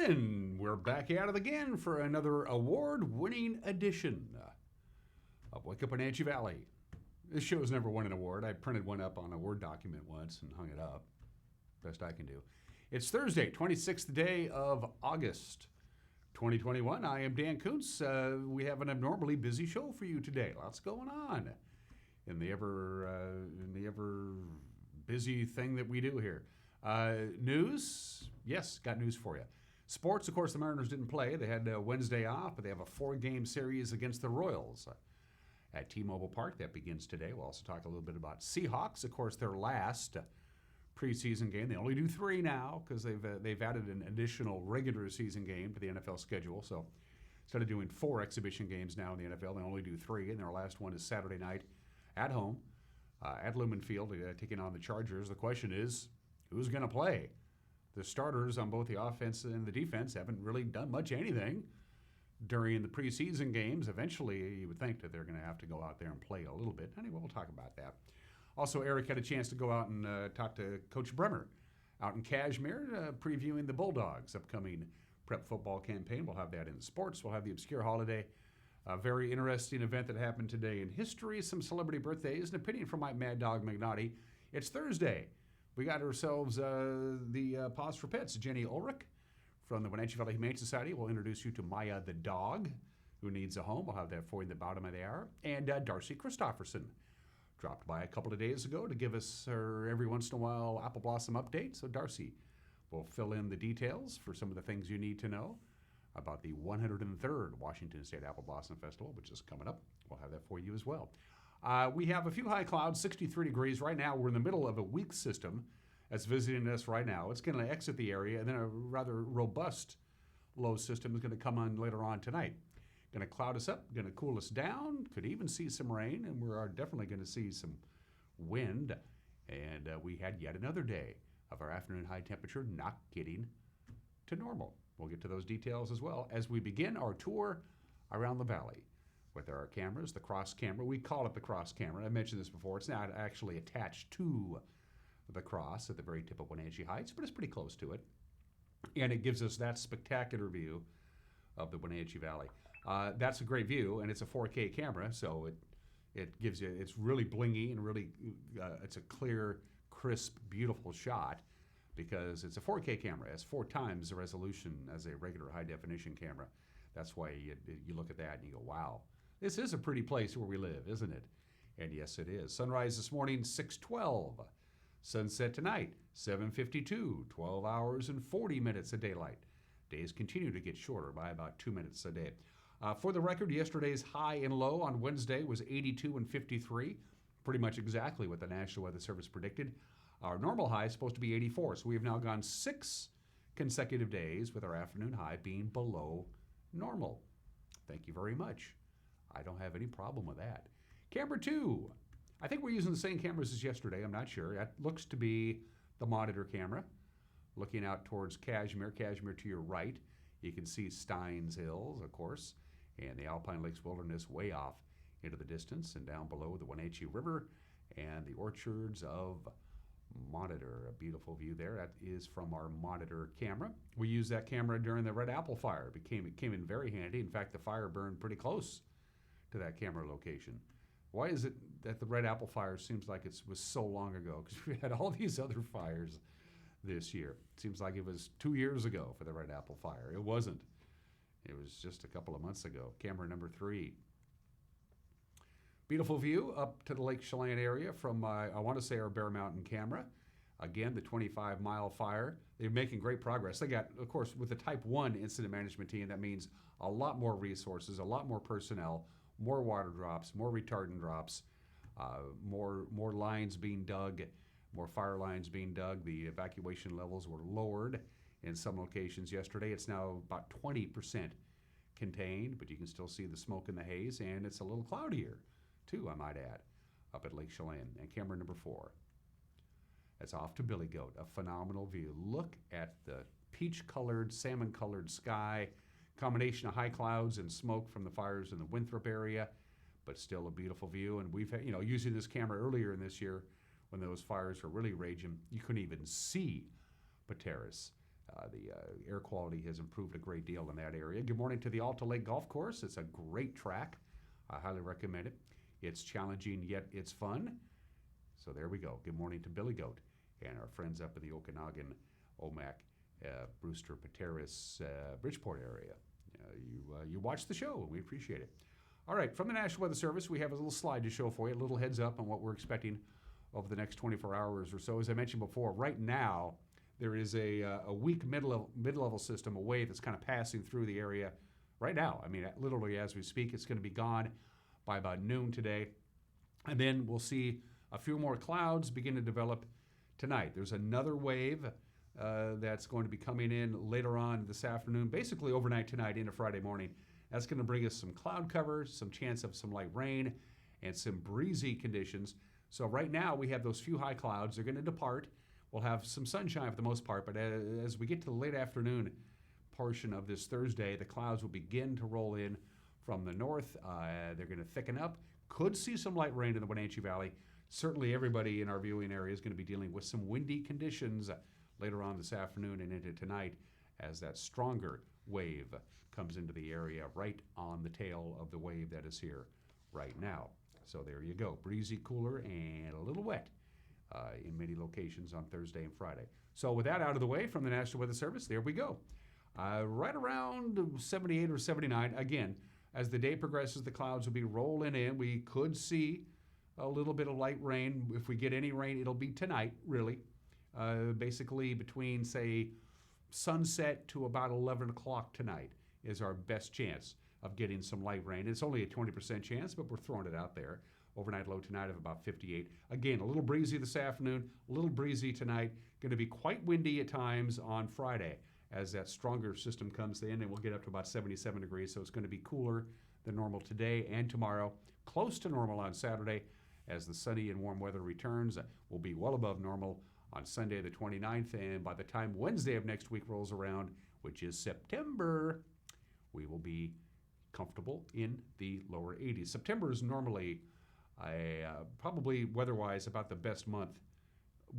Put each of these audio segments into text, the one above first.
And we're back at it again for another award-winning edition of Wake Up Wenatchee Valley. This show has never won an award. I printed one up on a Word document once and hung it up. Best I can do. It's Thursday, 26th day of August, 2021. I am Dan Kuntz. We have an abnormally busy show for you today. Lots going on in the ever busy thing that we do here. News? Yes, got news for you. Sports, of course, the Mariners didn't play. They had Wednesday off, but they have a 4-game series against the Royals at T-Mobile Park. That begins today. We'll also talk a little bit about Seahawks. Of course, their last preseason game. They only do 3 now because they've added an additional regular season game to the NFL schedule. So instead of doing 4 exhibition games now in the NFL, they only do 3, and their last one is Saturday night at home at Lumen Field, taking on the Chargers. The question is, who's going to play? The starters on both the offense and the defense haven't really done much anything during the preseason games. Eventually, you would think that they're going to have to go out there and play a little bit. Anyway, we'll talk about that. Also, Eric had a chance to go out and talk to Coach Bremer out in Cashmere, previewing the Bulldogs' upcoming prep football campaign. We'll have that in sports. We'll have the Obscure Holiday. A very interesting event that happened today in history, some celebrity birthdays, an opinion from my Mad Dog McNaughty. It's Thursday. We got ourselves the Pause for Pets. Jenny Ulrich from the Wenatchee Valley Humane Society will introduce you to Maya the dog, who needs a home. We'll have that for you in the bottom of the hour. And Darci Christoferson dropped by a couple of days ago to give us her every once in a while apple blossom update. So Darci will fill in the details for some of the things you need to know about the 103rd Washington State Apple Blossom Festival, which is coming up. We'll have that for you as well. We have a few high clouds, 63 degrees. Right now, we're in the middle of a weak system that's visiting us right now. It's going to exit the area, and then a rather robust low system is going to come on later on tonight. Going to cloud us up, going to cool us down, could even see some rain, and we are definitely going to see some wind. And we had yet another day of our afternoon high temperature not getting to normal. We'll get to those details as well as we begin our tour around the valley with our cameras, the cross camera. We call it the cross camera. I mentioned this before. It's not actually attached to the cross at the very tip of Wenatchee Heights, but it's pretty close to it. And it gives us that spectacular view of the Wenatchee Valley. That's a great view, and it's a 4K camera, so it gives you, it's really blingy and really, it's a clear, crisp, beautiful shot because it's a 4K camera. It has 4 times the resolution as a regular high-definition camera. That's why you look at that and you go, wow. This is a pretty place where we live, isn't it? And yes, it is. Sunrise this morning, 6:12. Sunset tonight, 7:52. 12 hours and 40 minutes of daylight. Days continue to get shorter by about 2 minutes a day. For the record, yesterday's high and low on Wednesday was 82 and 53. Pretty much exactly what the National Weather Service predicted. Our normal high is supposed to be 84, so we have now gone 6 consecutive days with our afternoon high being below normal. Thank you very much. I don't have any problem with that. Camera 2. I think we're using the same cameras as yesterday. I'm not sure. That looks to be the monitor camera. Looking out towards Cashmere to your right. You can see Steins Hills, of course, and the Alpine Lakes Wilderness way off into the distance, and down below the Wenatchee River and the orchards of Monitor. A beautiful view there. That is from our monitor camera. We used that camera during the Red Apple Fire. It came in very handy. In fact, the fire burned pretty close to that camera location. Why is it that the Red Apple Fire seems like it was so long ago? Because we had all these other fires this year. It seems like it was 2 years ago for the Red Apple Fire. It wasn't. It was just a couple of months ago. Camera number 3. Beautiful view up to the Lake Chelan area from, I want to say, our Bear Mountain camera. Again, the 25-mile fire. They're making great progress. They got, of course, with the Type 1 incident management team, that means a lot more resources, a lot more personnel, more water drops, more retardant drops, more lines being dug, more fire lines being dug. The evacuation levels were lowered in some locations yesterday. It's now about 20% contained, but you can still see the smoke and the haze, and it's a little cloudier, too, I might add, up at Lake Chelan. And camera number 4. That's off to Billy Goat, a phenomenal view. Look at the peach-colored, salmon-colored sky, combination of high clouds and smoke from the fires in the Winthrop area, but still a beautiful view. And we've had, using this camera earlier in this year when those fires were really raging, you couldn't even see Pateros. The air quality has improved a great deal in that area. Good morning to the Alta Lake Golf Course. It's a great track. I highly recommend it. It's challenging, yet it's fun. So there we go. Good morning to Billy Goat and our friends up in the Okanagan, Omak, Brewster, Pateris, Bridgeport area. You watch the show, and we appreciate it. All right, from the National Weather Service, we have a little slide to show for you, a little heads up on what we're expecting over the next 24 hours or so. As I mentioned before, right now, there is a weak mid-level system, a wave that's kind of passing through the area right now. I mean, literally as we speak, it's going to be gone by about noon today. And then we'll see a few more clouds begin to develop tonight. There's another wave that's going to be coming in later on this afternoon, basically overnight tonight into Friday morning. That's going to bring us some cloud cover, some chance of some light rain, and some breezy conditions. So right now we have those few high clouds. They're going to depart. We'll have some sunshine for the most part, but as we get to the late afternoon portion of this Thursday, the clouds will begin to roll in from the north. They're going to thicken up. Could see some light rain in the Wenatchee Valley. Certainly everybody in our viewing area is going to be dealing with some windy conditions later on this afternoon and into tonight as that stronger wave comes into the area right on the tail of the wave that is here right now. So there you go. Breezy, cooler, and a little wet in many locations on Thursday and Friday. So with that out of the way from the National Weather Service, there we go. Right around 78 or 79. Again, as the day progresses, the clouds will be rolling in. We could see a little bit of light rain. If we get any rain, it'll be tonight, really. Basically between, say, sunset to about 11 o'clock tonight is our best chance of getting some light rain. It's only a 20% chance, but we're throwing it out there. Overnight low tonight of about 58. Again, a little breezy this afternoon, a little breezy tonight. Going to be quite windy at times on Friday as that stronger system comes in, and we'll get up to about 77 degrees. So it's going to be cooler than normal today and tomorrow. Close to normal on Saturday as the sunny and warm weather returns. We'll be well above normal on Sunday the 29th, and by the time Wednesday of next week rolls around, which is September, we will be comfortable in the lower 80s. September is normally probably weather-wise about the best month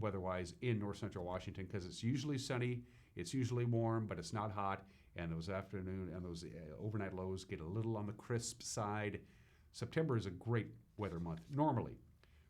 weather-wise in north central Washington because it's usually sunny, it's usually warm, but it's not hot, and those afternoon and those overnight lows get a little on the crisp side. September is a great weather month normally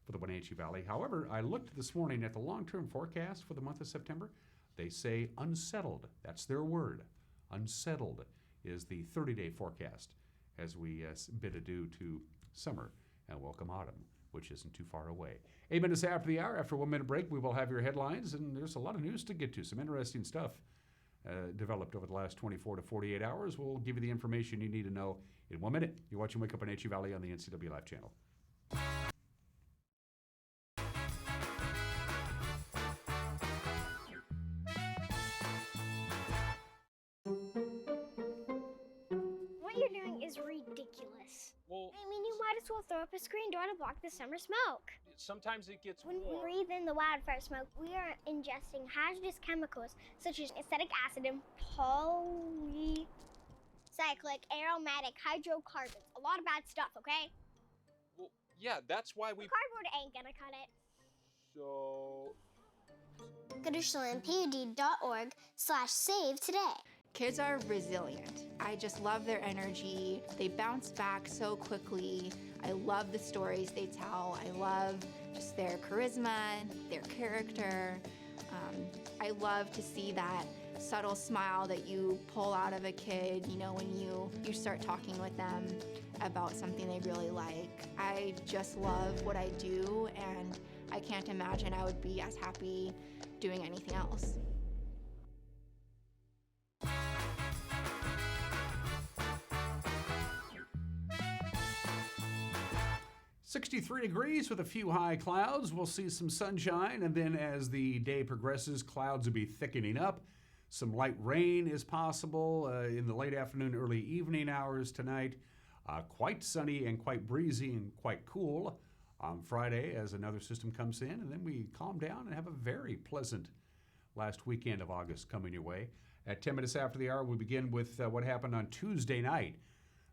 for the Wenatchee Valley. However, I looked this morning at the long-term forecast for the month of September. They say unsettled. That's their word. Unsettled is the 30-day forecast as we bid adieu to summer and welcome autumn, which isn't too far away. 8 minutes after the hour, after a 1 minute break, we will have your headlines, and there's a lot of news to get to. Some interesting stuff developed over the last 24 to 48 hours. We'll give you the information you need to know in 1 minute. You're watching Wake Up Wenatchee Valley on the NCW Live channel. What you're doing is ridiculous. Well, I mean, you might as well throw up a screen door to block the summer smoke. sometimes it gets When we warm. breathe in the wildfire smoke, we are ingesting hazardous chemicals such as acetic acid and polycyclic aromatic hydrocarbons. A lot of bad stuff, okay? Well, yeah, that's why we. Cardboard ain't gonna cut it. So. Go to chelenpud.org/save today. Kids are resilient. I just love their energy. They bounce back so quickly. I love the stories they tell. I love just their charisma, their character. I love to see that subtle smile that you pull out of a kid, you know, when you start talking with them about something they really like. I just love what I do, and I can't imagine I would be as happy doing anything else. 63 degrees with a few high clouds. We'll see some sunshine, and then as the day progresses, clouds will be thickening up. Some light rain is possible in the late afternoon, early evening hours tonight. Quite sunny and quite breezy and quite cool on Friday as another system comes in, and then we calm down and have a very pleasant last weekend of August coming your way. At 10 minutes after the hour, we begin with what happened on Tuesday night.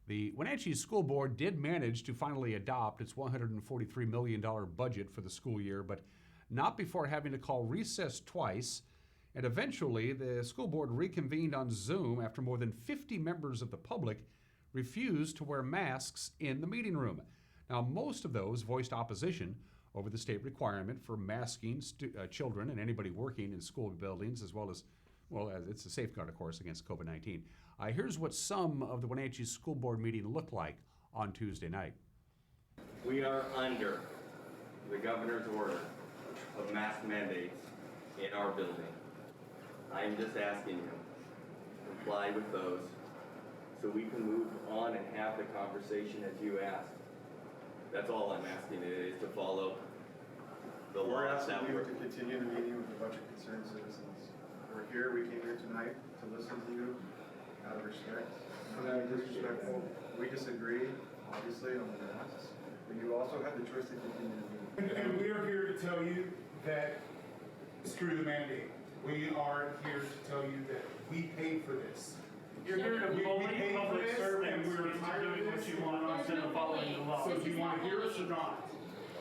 The Wenatchee School Board did manage to finally adopt its $143 million budget for the school year, but not before having to call recess twice And eventually, the school board reconvened on Zoom after more than 50 members of the public refused to wear masks in the meeting room. Now, most of those voiced opposition over the state requirement for masking children and anybody working in school buildings, as it's a safeguard, of course, against COVID-19. Here's what some of the Wenatchee School Board meeting looked like on Tuesday night. We are under the governor's order of mask mandates in our building. I am just asking you to comply with those so we can move on and have the conversation as you asked. That's all I'm asking is to follow the We're laws asking that you were. to continue the meeting with a bunch of concerned citizens. We came here tonight to listen to you out of respect. Not disrespectful. We disagree, obviously, on the masks, but you also have the choice to continue the meeting. And we are here to tell you that screw the mandate. We are here to tell you that we paid for this. You're here to bully public servants and we're into tired doing of what this. you want instead of following the law. So do you want to hear us or not?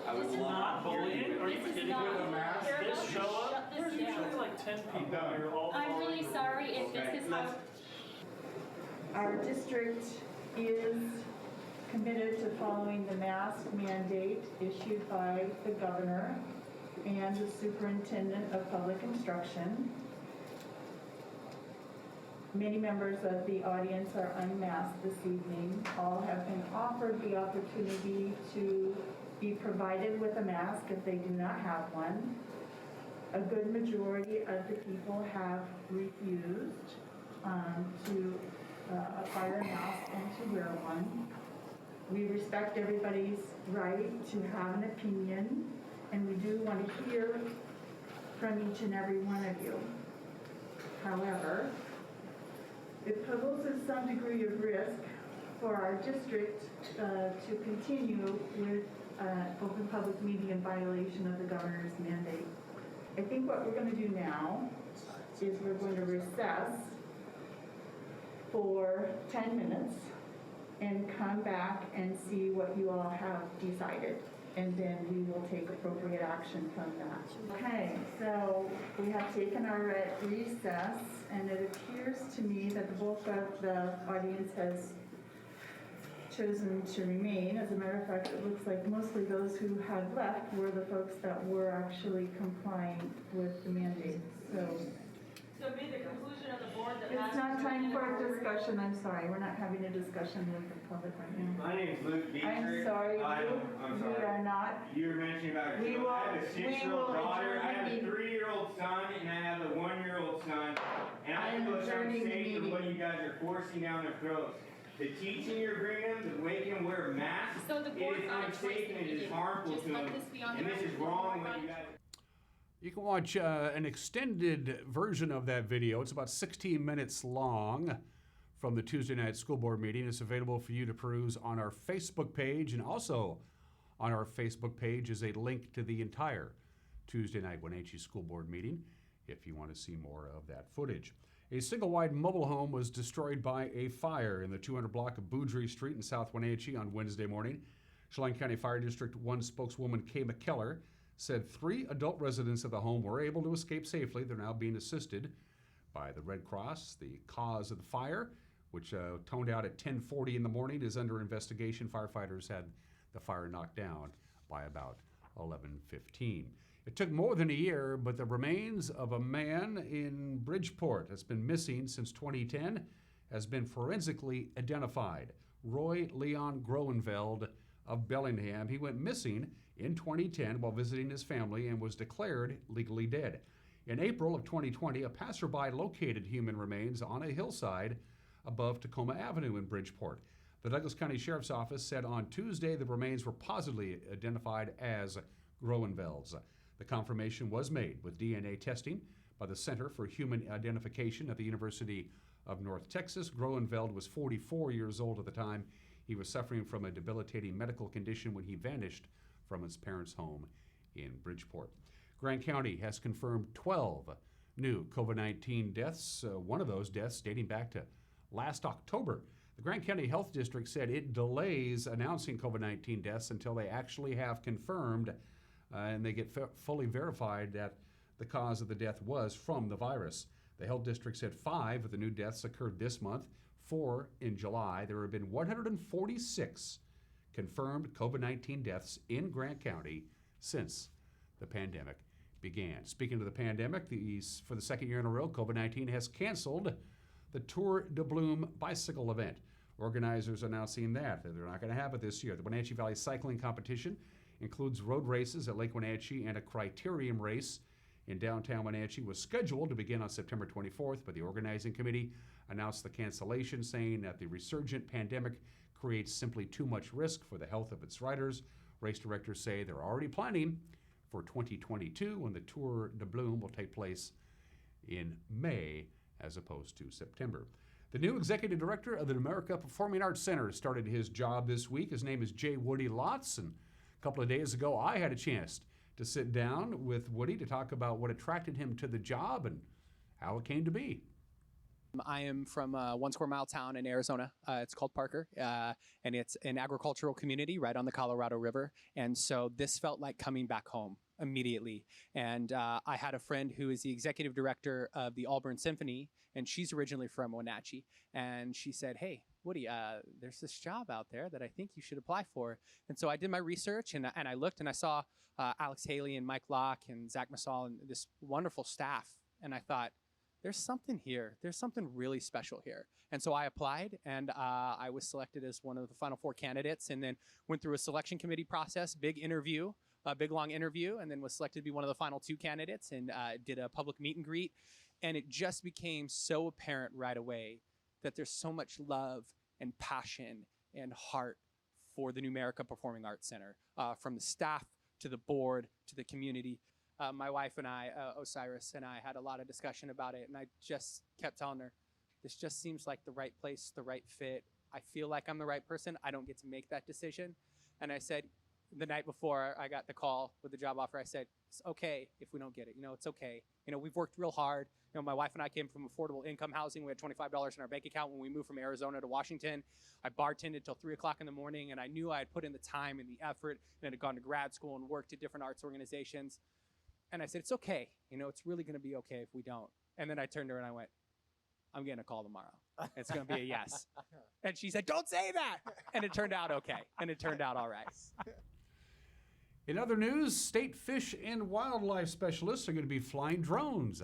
I would This is love not to hear bullying. you. Are you This is kidding not- me? With a mask? This show up. Shut this There's usually down. like 10 people done. here all I'm following really the sorry if rules. this is how. Our district is committed to following the mask mandate issued by the governor and the superintendent of public instruction. Many members of the audience are unmasked this evening. All have been offered the opportunity to be provided with a mask if they do not have one. A good majority of the people have refused to acquire a mask and to wear one. We respect everybody's right to have an opinion, and we do want to hear from each and every one of you. However, it poses some degree of risk for our district to continue with open public meeting in violation of the governor's mandate. I think what we're going to do now is we're going to recess for 10 minutes and come back and see what you all have decided. And then we will take appropriate action from that. Okay, so we have taken our recess, and it appears to me that the bulk of the audience has chosen to remain. As a matter of fact, it looks like mostly those who had left were the folks that were actually complying with the mandate. So be the conclusion of the board that It's not time for a discussion, I'm sorry, we're not having a discussion with the public right now. My name's Luke Dietrich. I'm sorry, I'm we sorry. are not. You were mentioning about We I will- have a we 6-year-old will daughter, I adjourn the have a meeting. 3-year-old son, and I have a 1-year-old son. And I I am feel it's adjourning the unsafe with meeting. what you guys are forcing down their throats. The teaching you're bringing them, the making them wear masks, So the it board's is not a choice unsafe that and we it is did. harmful Just to let them. this be on the And this is record. wrong what you guys. You can watch an extended version of that video. It's about 16 minutes long from the Tuesday night school board meeting. It's available for you to peruse on our Facebook page, and also on our Facebook page is a link to the entire Tuesday night Wenatchee school board meeting if you want to see more of that footage. A single-wide mobile home was destroyed by a fire in the 200 block of Boudry Street in South Wenatchee on Wednesday morning. Chelan County Fire District 1 spokeswoman Kay McKellar said 3 adult residents of the home were able to escape safely. They're now being assisted by the Red Cross. The cause of the fire, which toned out at 10:40 in the morning, is under investigation. Firefighters had the fire knocked down by about 11:15. It took more than a year, but the remains of a man in Bridgeport that's been missing since 2010 has been forensically identified. Roy Leon Groenveld of Bellingham. He went missing in 2010 while visiting his family and was declared legally dead. In April of 2020, a passerby located human remains on a hillside above Tacoma Avenue in Bridgeport. The Douglas County Sheriff's Office said on Tuesday the remains were positively identified as Groenveld's. The confirmation was made with DNA testing by the Center for Human Identification at the University of North Texas. Groenveld was 44 years old at the time. He was suffering from a debilitating medical condition when he vanished from his parents' home in Bridgeport. Grant County has confirmed 12 new COVID-19 deaths, one of those deaths dating back to last October. The Grant County Health District said it delays announcing COVID-19 deaths until they actually have confirmed and they get fully verified that the cause of the death was from the virus. The health district said 5 of the new deaths occurred this month, 4 in July. There have been 146 confirmed COVID-19 deaths in Grant County since the pandemic began. Speaking of the pandemic, for the second year in a row, COVID-19 has canceled the Tour de Bloom bicycle event. Organizers announcing that they're not going to have it this year. The Wenatchee Valley Cycling Competition includes road races at Lake Wenatchee and a criterium race in downtown Wenatchee was scheduled to begin on September 24th, but the organizing committee announced the cancellation, saying that the resurgent pandemic creates simply too much risk for the health of its riders. Race directors say they're already planning for 2022 when the Tour de Bloom will take place in May as opposed to September. The new executive director of the America Performing Arts Center started his job this week. His name is J. Woody Lotz, and a couple of days ago I had a chance to sit down with Woody to talk about what attracted him to the job and how it came to be. I am from a 1 square mile town in Arizona. It's called Parker, and it's an agricultural community right on the Colorado River. And so this felt like coming back home immediately. And I had a friend who is the executive director of the Auburn Symphony, and she's originally from Wenatchee. And she said, "Hey, Woody, there's this job out there that I think you should apply for." And so I did my research, and I looked, and I saw Alex Haley and Mike Locke and Zach Massal and this wonderful staff. And I thought, there's something here. There's something really special here. And so I applied, and I was selected as one of the final 4 candidates, and then went through a selection committee process, big long interview, and then was selected to be one of the final 2 candidates, and did a public meet and greet. And it just became so apparent right away that there's so much love and passion and heart for the Numerica Performing Arts Center, from the staff to the board to the community. My wife and I, Osiris, and I had a lot of discussion about it, and I just kept telling her, this just seems like the right place, the right fit. I feel like I'm the right person. I don't get to make that decision. And I said, the night before I got the call with the job offer, I said, it's okay if we don't get it. It's okay. We've worked real hard. My wife and I came from affordable income housing. We had $25 in our bank account when we moved from Arizona to Washington. I bartended till 3 o'clock in the morning, and I knew I had put in the time and the effort, and had gone to grad school and worked at different arts organizations. And I said, it's okay. It's really going to be okay if we don't. And then I turned to her and I went, I'm getting a call tomorrow. It's going to be a yes. And she said, don't say that. And it turned out okay. And it turned out all right. In other news, state fish and wildlife specialists are going to be flying drones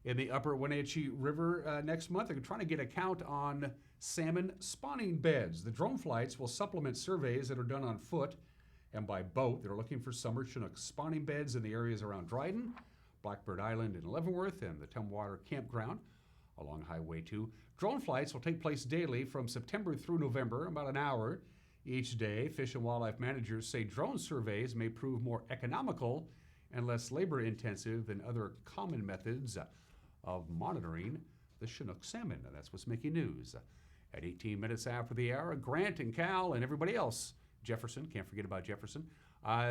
in the upper Wenatchee River next month. They're trying to get a count on salmon spawning beds. The drone flights will supplement surveys that are done on foot and by boat. They're looking for summer Chinook spawning beds in the areas around Dryden, Blackbird Island in Leavenworth, and the Tumwater Campground along Highway 2. Drone flights will take place daily from September through November, about an hour each day. Fish and wildlife managers say drone surveys may prove more economical and less labor-intensive than other common methods of monitoring the Chinook salmon. And that's what's making news. At 18 minutes after the hour, Grant and Cal and everybody else, Jefferson, can't forget about Jefferson,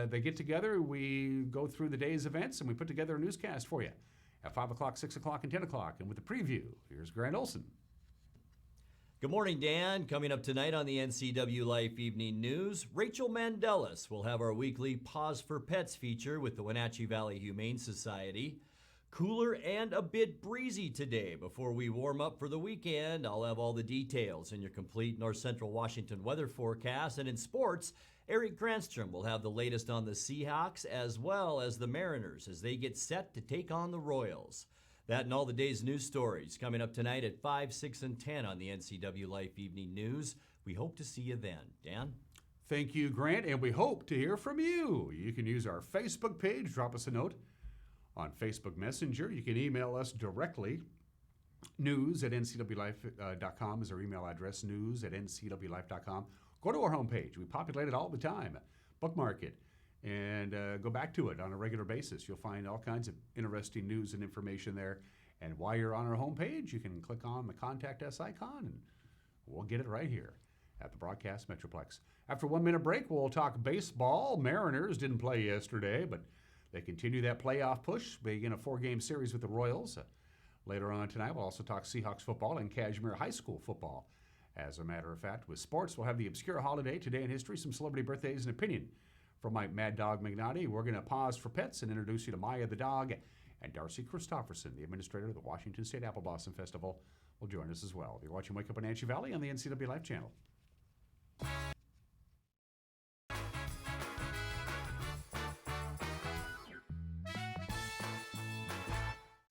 they get together, we go through the day's events, and we put together a newscast for you at 5 o'clock, 6 o'clock, and 10 o'clock. And with the preview, here's Grant Olson. Good morning, Dan. Coming up tonight on the NCW Life Evening News, Rachel Mandelis will have our weekly Pause for Pets feature with the Wenatchee Valley Humane Society. Cooler and a bit breezy today. Before we warm up for the weekend, I'll have all the details in your complete North Central Washington weather forecast. And in sports, Eric Granstrom will have the latest on the Seahawks as well as the Mariners as they get set to take on the Royals. That and all the day's news stories coming up tonight at 5, 6, and 10 on the NCW Life Evening News. We hope to see you then. Dan? Thank you, Grant, and we hope to hear from you. You can use our Facebook page, drop us a note on Facebook Messenger. You can email us directly. news@ncwlife.com is our email address, news@ncwlife.com. Go to our homepage. We populate it all the time. Bookmark it and go back to it on a regular basis. You'll find all kinds of interesting news and information there. And while you're on our homepage, you can click on the Contact Us icon, and we'll get it right here at the Broadcast Metroplex. After a 1-minute break, we'll talk baseball. Mariners didn't play yesterday, but they continue that playoff push, begin a 4-game series with the Royals. Later on tonight, we'll also talk Seahawks football and Kashmir High School football. As a matter of fact, with sports, we'll have the obscure holiday, today in history, some celebrity birthdays, and opinion from Mike Mad Dog Magnotti. We're going to pause for pets and introduce you to Maya the dog And Darci Christoferson, the administrator of the Washington State Apple Blossom Festival, will join us as well. You're watching Wake Up Wenatchee Valley on the NCW Life channel.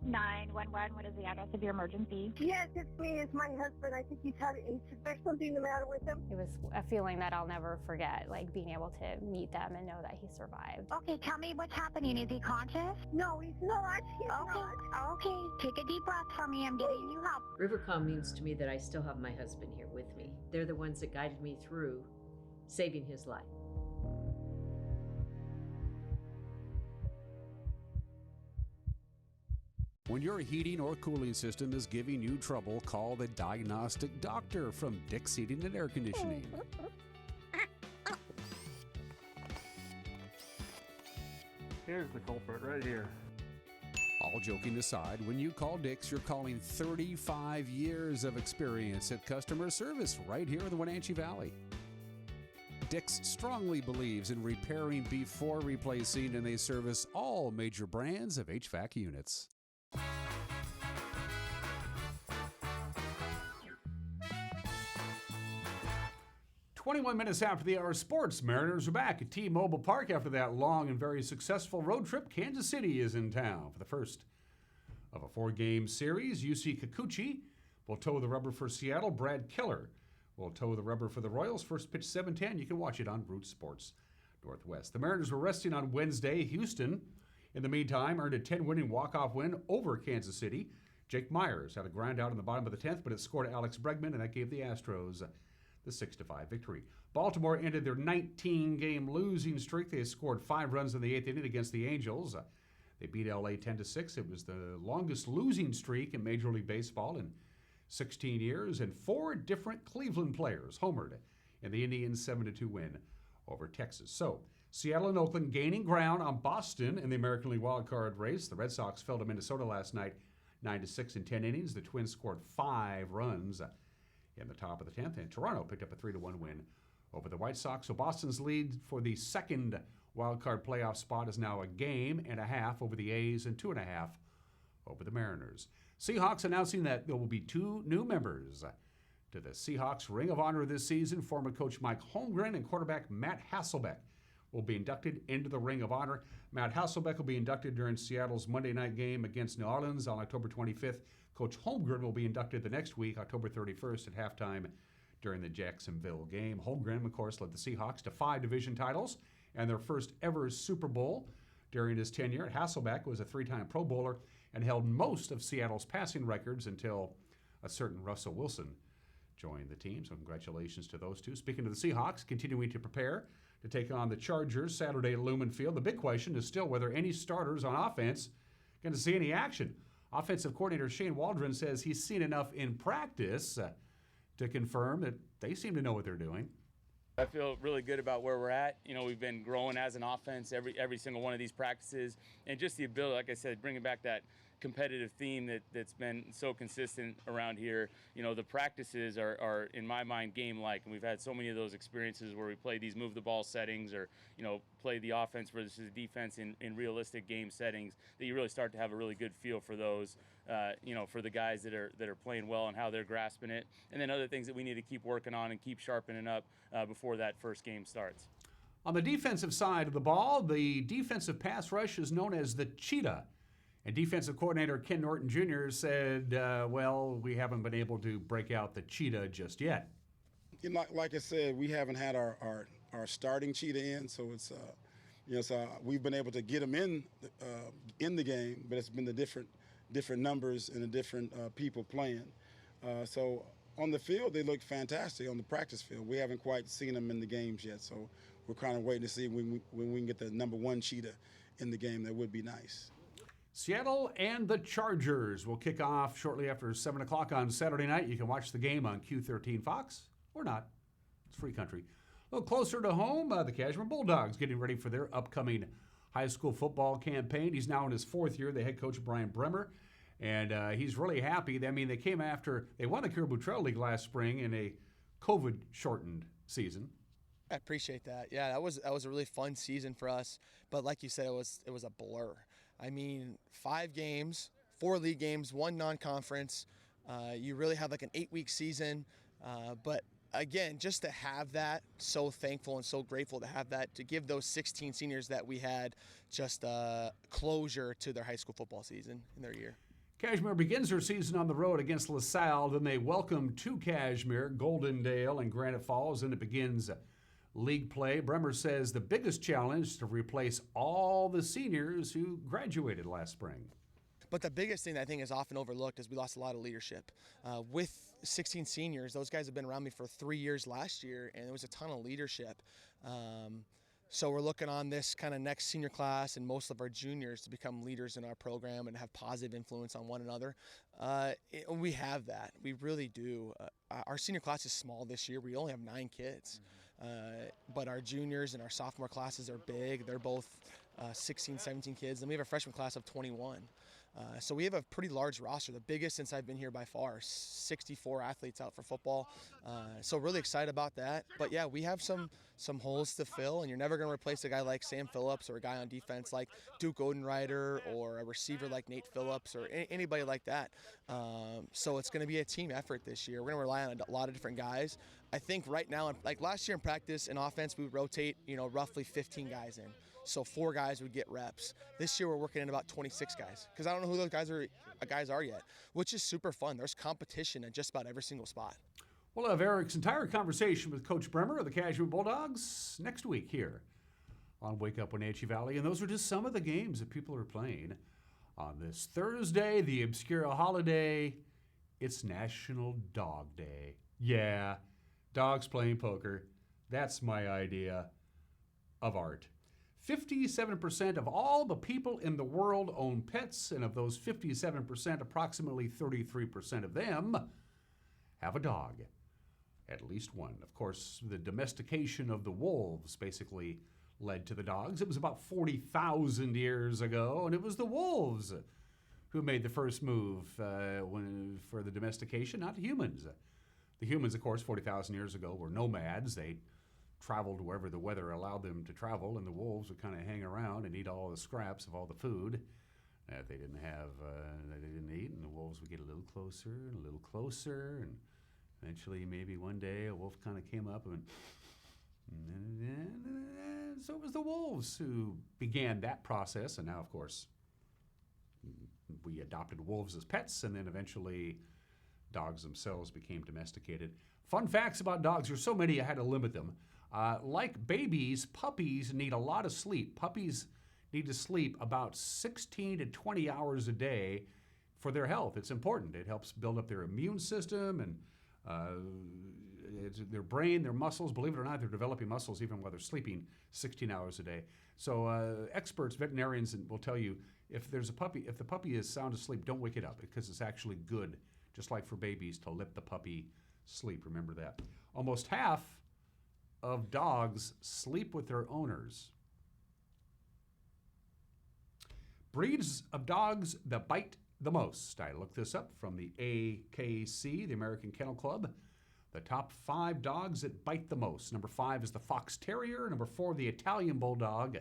911, what is the address of your emergency? Yes, it's me. It's my husband. I think there's something the matter with him. It was a feeling that I'll never forget, like being able to meet them and know that he survived. Okay, tell me what's happening. Is he conscious? No, he's not. Okay, take a deep breath for me. I'm getting you help. Rivercom means to me that I still have my husband here with me. They're the ones that guided me through saving his life. When your heating or cooling system is giving you trouble, call the diagnostic doctor from Dick's Heating and Air Conditioning. Here's the culprit right here. All joking aside, when you call Dick's, you're calling 35 years of experience at customer service right here in the Wenatchee Valley. Dick's strongly believes in repairing before replacing, and they service all major brands of HVAC units. 21 minutes after the hour, sports. Mariners are back at T-Mobile Park after that long and very successful road trip. Kansas City is in town for the first of a 4-game series. UC Kikuchi will toe the rubber for Seattle. Brad Keller will toe the rubber for the Royals. First pitch 7:10. You can watch it on Root Sports Northwest. The Mariners were resting on Wednesday. Houston, in the meantime, earned a 10-winning walk-off win over Kansas City. Jake Myers had a ground out in the bottom of the 10th, but it scored Alex Bregman, and that gave the Astros the 6-5 victory. Baltimore ended their 19-game losing streak. They scored 5 runs in the 8th inning against the Angels. They beat LA 10-6. It was the longest losing streak in Major League Baseball in 16 years, and 4 different Cleveland players homered in the Indians' 7-2 win over Texas. So, Seattle and Oakland gaining ground on Boston in the American League wildcard race. The Red Sox fell to Minnesota last night 9-6 in 10 innings. The Twins scored 5 runs in the top of the 10th, and Toronto picked up a 3-1 win over the White Sox. So Boston's lead for the second wildcard playoff spot is now a game and a half over the A's and 2.5 over the Mariners. Seahawks announcing that there will be 2 new members to the Seahawks Ring of Honor this season. Former coach Mike Holmgren and quarterback Matt Hasselbeck will be inducted into the Ring of Honor. Matt Hasselbeck will be inducted during Seattle's Monday night game against New Orleans on October 25th. Coach Holmgren will be inducted the next week, October 31st, at halftime during the Jacksonville game. Holmgren, of course, led the Seahawks to 5 division titles and their first ever Super Bowl during his tenure. Hasselbeck was a 3-time Pro Bowler and held most of Seattle's passing records until a certain Russell Wilson joined the team. So congratulations to those two. Speaking of the Seahawks, continuing to prepare to take on the Chargers Saturday at Lumen Field. The big question is still whether any starters on offense are going to see any action. Offensive coordinator Shane Waldron says he's seen enough in practice to confirm that they seem to know what they're doing. I feel really good about where we're at. You know, we've been growing as an offense every single one of these practices, and just the ability, like I said, bringing back that competitive theme that's been so consistent around here. You know, the practices are in my mind game-like, and we've had so many of those experiences where we play these move the ball settings, or you know, play the offense versus defense in realistic game settings, that you really start to have a really good feel for those. You know, for the guys that are playing well and how they're grasping it, and then other things that we need to keep working on and keep sharpening up before that first game starts. On the defensive side of the ball, the defensive pass rush is known as the Cheetah. And defensive coordinator Ken Norton Jr. said, well, we haven't been able to break out the Cheetah just yet. Like I said, we haven't had our starting Cheetah in, so it's so we've been able to get them in the game, but it's been the different numbers and the different people playing. So on the field, they look fantastic on the practice field. We haven't quite seen them in the games yet, so we're kind of waiting to see when we can get the number 1 Cheetah in the game. That would be nice. Seattle and the Chargers will kick off shortly after 7 o'clock on Saturday night. You can watch the game on Q13 Fox or not. It's free country. A little closer to home, the Cashman Bulldogs getting ready for their upcoming high school football campaign. He's now in his 4th year, the head coach Brian Bremer, and he's really happy. I mean, they came after, they won the Caribou Trail League last spring in a COVID-shortened season. I appreciate that. Yeah, that was a really fun season for us. But like you said, it was a blur. I mean, 5 games, 4 league games, 1 non-conference. You really have like an 8-week season. But again, just to have that, so thankful and so grateful to have that, to give those 16 seniors that we had just closure to their high school football season in their year. Cashmere begins their season on the road against LaSalle. Then they welcome to Cashmere, Goldendale, and Granite Falls. And it begins league play. Bremer says the biggest challenge is to replace all the seniors who graduated last spring. But the biggest thing that I think is often overlooked is we lost a lot of leadership. With 16 seniors, those guys have been around me for 3 years last year, and there was a ton of leadership. So we're looking on this kind of next senior class and most of our juniors to become leaders in our program and have positive influence on one another. We have that. We really do. Our senior class is small this year. We only have 9 kids. But our juniors and our sophomore classes are big. They're both 16, 17 kids. And we have a freshman class of 21. So we have a pretty large roster, the biggest since I've been here by far, 64 athletes out for football. So really excited about that. But yeah, we have some holes to fill, and you're never going to replace a guy like Sam Phillips or a guy on defense like Duke Odenreiter or a receiver like Nate Phillips or anybody like that. So it's going to be a team effort this year. We're going to rely on a lot of different guys. I think right now, like last year in practice in offense, we would rotate, roughly 15 guys in. So 4 guys would get reps. This year we're working in about 26 guys because I don't know who those guys are yet, which is super fun. There's competition in just about every single spot. We'll have Eric's entire conversation with Coach Bremer of the Cashmere Bulldogs next week here on Wake Up Wenatchee Valley. And those are just some of the games that people are playing on this Thursday, the Obscura holiday. It's National Dog Day. Yeah, dogs playing poker. That's my idea of art. 57% of all the people in the world own pets, and of those 57%, approximately 33% of them have a dog. At least one. Of course, the domestication of the wolves basically led to the dogs. It was about 40,000 years ago, and it was the wolves who made the first move for the domestication, not the humans. The humans, of course, 40,000 years ago were nomads. They traveled wherever the weather allowed them to travel, and the wolves would kind of hang around and eat all the scraps of all the food that they didn't eat, and the wolves would get a little closer and a little closer, and eventually maybe one day a wolf kind of came up and so it was the wolves who began that process, and now, of course, we adopted wolves as pets, and then eventually dogs themselves became domesticated. Fun facts about dogs, there's so many I had to limit them. Like babies, puppies need a lot of sleep. Puppies need to sleep about 16 to 20 hours a day for their health. It's important. It helps build up their immune system and their brain, their muscles. Believe it or not, they're developing muscles even while they're sleeping 16 hours a day. So experts, veterinarians will tell you if the puppy is sound asleep, don't wake it up because it's actually good, just like for babies, to let the puppy sleep. Remember that. Almost half of dogs sleep with their owners. Breeds of dogs that bite the most. I looked this up from the AKC, the American Kennel Club. The top 5 dogs that bite the most. Number 5 is the Fox Terrier. Number 4, the Italian Bulldog.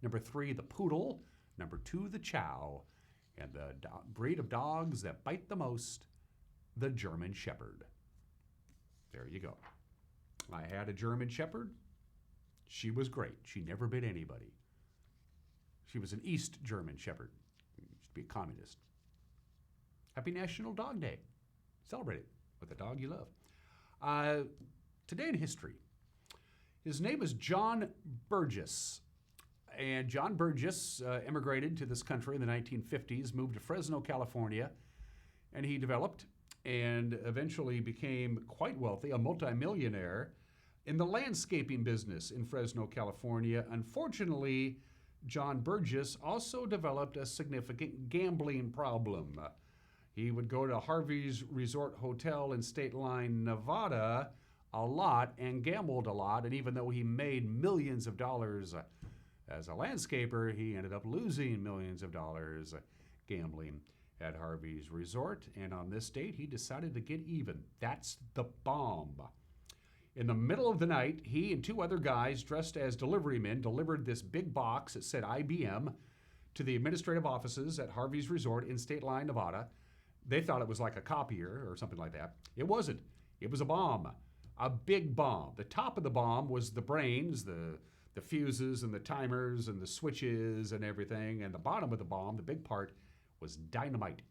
Number 3, the Poodle. Number 2, the Chow. And the breed of dogs that bite the most, the German Shepherd. There you go. I had a German Shepherd. She was great. She never bit anybody. She was an East German Shepherd. She used to be a communist. Happy National Dog Day. Celebrate it with a dog you love. Today in history, his name is John Burgess. And John Burgess immigrated to this country in the 1950s, moved to Fresno, California, and he developed and eventually became quite wealthy, a multimillionaire in the landscaping business in Fresno, California. Unfortunately, John Burgess also developed a significant gambling problem. He would go to Harvey's Resort Hotel in State Line, Nevada a lot and gambled a lot, and even though he made millions of dollars as a landscaper, he ended up losing millions of dollars gambling at Harvey's Resort, and on this date, he decided to get even. That's the bomb. In the middle of the night, he and 2 other guys dressed as delivery men delivered this big box that said IBM to the administrative offices at Harvey's Resort in State Line, Nevada. They thought it was like a copier or something like that. It wasn't. It was a bomb, a big bomb. The top of the bomb was the brains, the fuses and the timers and the switches and everything. And the bottom of the bomb, the big part, was dynamite.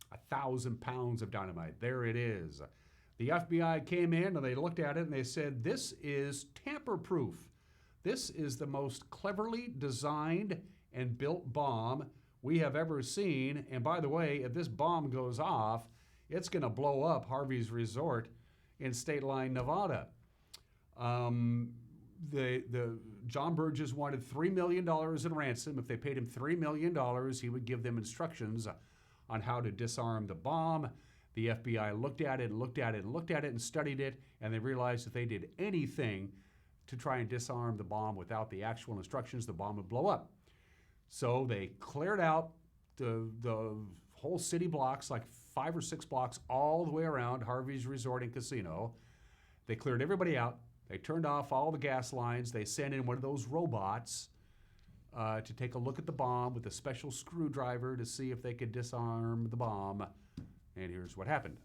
1,000 pounds of dynamite. There it is. The FBI came in and they looked at it and they said, this is tamper-proof. This is the most cleverly designed and built bomb we have ever seen. And by the way, if this bomb goes off, it's going to blow up Harvey's Resort in State Line, Nevada. John Burgess wanted $3 million in ransom. If they paid him $3 million, he would give them instructions on how to disarm the bomb. The FBI looked at it and looked at it and looked at it and studied it, and they realized if they did anything to try and disarm the bomb without the actual instructions, the bomb would blow up. So they cleared out the whole city blocks, like 5 or 6 blocks all the way around Harvey's Resort and Casino. They cleared everybody out. They turned off all the gas lines. They sent in one of those robots to take a look at the bomb with a special screwdriver to see if they could disarm the bomb. And here's what happened.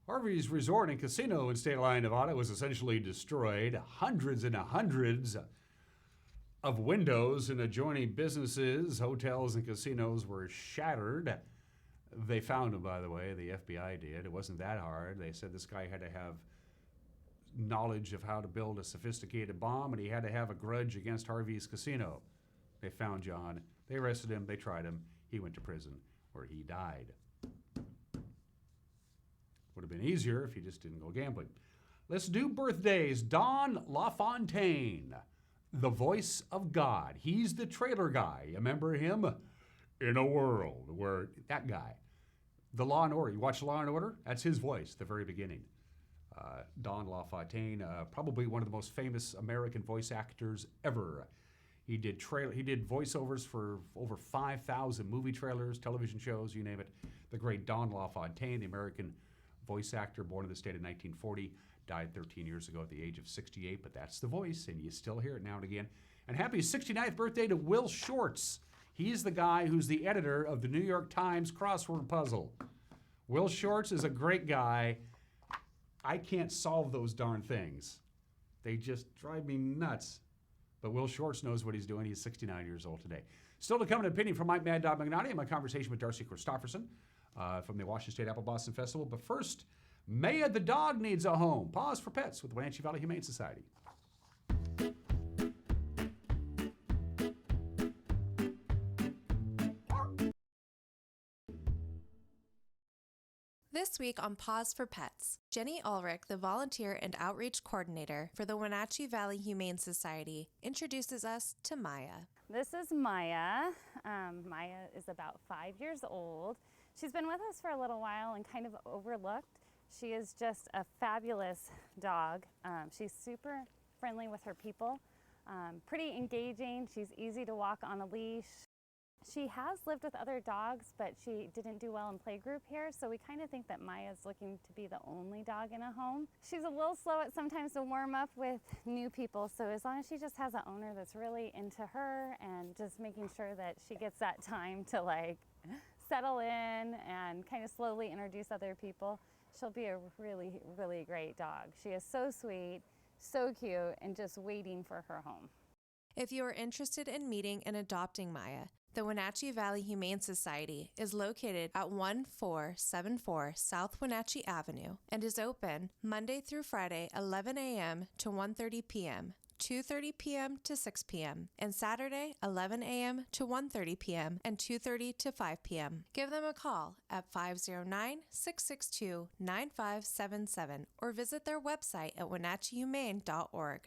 Harvey's Resort and Casino in State Line, Nevada was essentially destroyed. Hundreds and hundreds of windows in adjoining businesses, hotels, and casinos were shattered. They found him, by the way, the FBI did. It wasn't that hard. They said this guy had to have knowledge of how to build a sophisticated bomb, and he had to have a grudge against Harvey's Casino. They found John. They arrested him. They tried him. He went to prison, where he died. Would have been easier if he just didn't go gambling. Let's do birthdays. Don LaFontaine, the voice of God. He's the trailer guy. You remember him? In a world where that guy, the Law and Order. You watch Law and Order? That's his voice at the very beginning. Don LaFontaine, probably one of the most famous American voice actors ever. He did voiceovers for over 5,000 movie trailers, television shows, you name it. The great Don LaFontaine, the American voice actor, born in the state in 1940, died 13 years ago at the age of 68, but that's the voice, and you still hear it now and again. And happy 69th birthday to Will Shortz. He's the guy who's the editor of the New York Times crossword puzzle. Will Shortz is a great guy. I can't solve those darn things. They just drive me nuts. But Will Shortz knows what he's doing. He's 69 years old today. Still to come, an opinion from Mike Mad Dog Magnotti and my conversation with Darci Christoferson from the Washington State Apple Blossom Festival. But first, Maya the dog needs a home. Pause for Pets with the Wenatchee Valley Humane Society. This week on Pause for Pets, Jenny Ulrich, the volunteer and outreach coordinator for the Wenatchee Valley Humane Society, introduces us to Maya. This is Maya. Maya is about 5 years old. She's been with us for a little while and kind of overlooked. She is just a fabulous dog. She's super friendly with her people, pretty engaging. She's easy to walk on a leash. She has lived with other dogs, but she didn't do well in playgroup here, so we kind of think that Maya's looking to be the only dog in a home. She's a little slow at sometimes to warm up with new people, so as long as she just has an owner that's really into her and just making sure that she gets that time to like settle in and kind of slowly introduce other people, she'll be a really, really great dog. She is so sweet, so cute, and just waiting for her home. If you are interested in meeting and adopting Maya, the Wenatchee Valley Humane Society is located at 1474 South Wenatchee Avenue and is open Monday through Friday, 11 a.m. to 1:30 p.m., 2:30 p.m. to 6 p.m., and Saturday, 11 a.m. to 1:30 p.m. and 2:30 to 5 p.m. Give them a call at 509-662-9577 or visit their website at wenatcheehumane.org.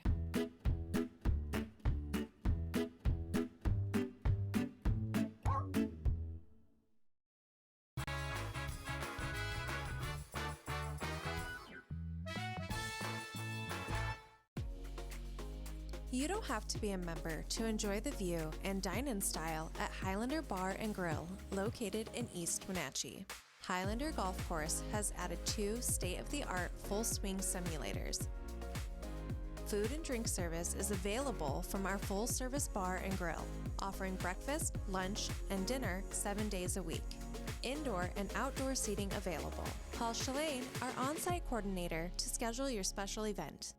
You don't have to be a member to enjoy the view and dine in style at Highlander Bar and Grill, located in East Wenatchee. Highlander Golf Course has added 2 state-of-the-art full-swing simulators. Food and drink service is available from our full-service bar and grill, offering breakfast, lunch, and dinner 7 days a week. Indoor and outdoor seating available. Call Shalane, our on-site coordinator, to schedule your special event.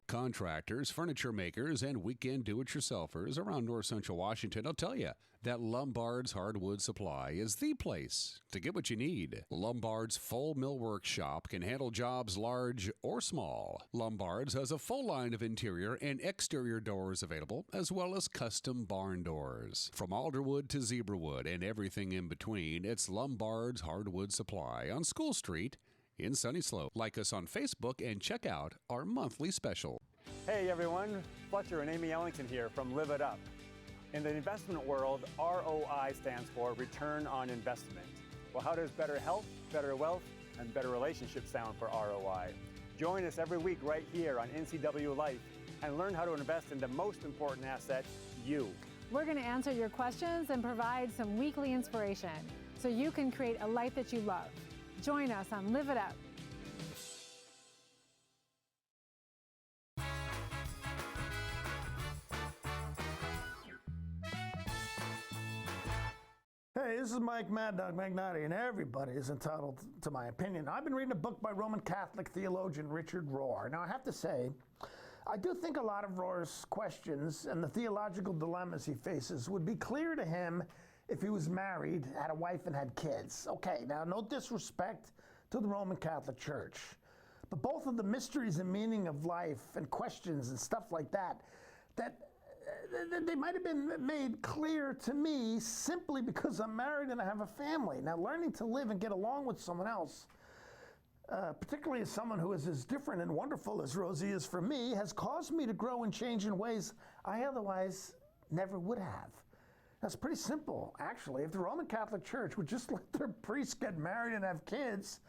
Contractors, furniture makers, and weekend do-it-yourselfers around north central Washington will tell you that Lombard's Hardwood Supply is the place to get what you need. Lombard's full millwork shop can handle jobs large or small. Lombard's has a full line of interior and exterior doors available, as well as custom barn doors. From alderwood to zebrawood and everything in between, it's Lombard's Hardwood Supply on School Street in Sunny Slope. Like us on Facebook and check out our monthly special. Hey everyone, Fletcher and Amy Ellington here from Live It Up. In the investment world, ROI stands for Return on Investment. Well, how does better health, better wealth, and better relationships sound for ROI? Join us every week right here on NCW Life and learn how to invest in the most important asset, you. We're going to answer your questions and provide some weekly inspiration so you can create a life that you love. Join us on Live It Up. Hey, this is Mike Mad Dog Magnotti, and everybody is entitled to my opinion. I've been reading a book by Roman Catholic theologian Richard Rohr. Now, I have to say, I do think a lot of Rohr's questions and the theological dilemmas he faces would be clear to him if he was married, had a wife, and had kids. Okay, now no disrespect to the Roman Catholic Church, but both of the mysteries and meaning of life and questions and stuff like that they might have been made clear to me simply because I'm married and I have a family. Now, learning to live and get along with someone else, particularly as someone who is as different and wonderful as Rosie is for me, has caused me to grow and change in ways I otherwise never would have. That's pretty simple, actually. If the Roman Catholic Church would just let their priests get married and have kids,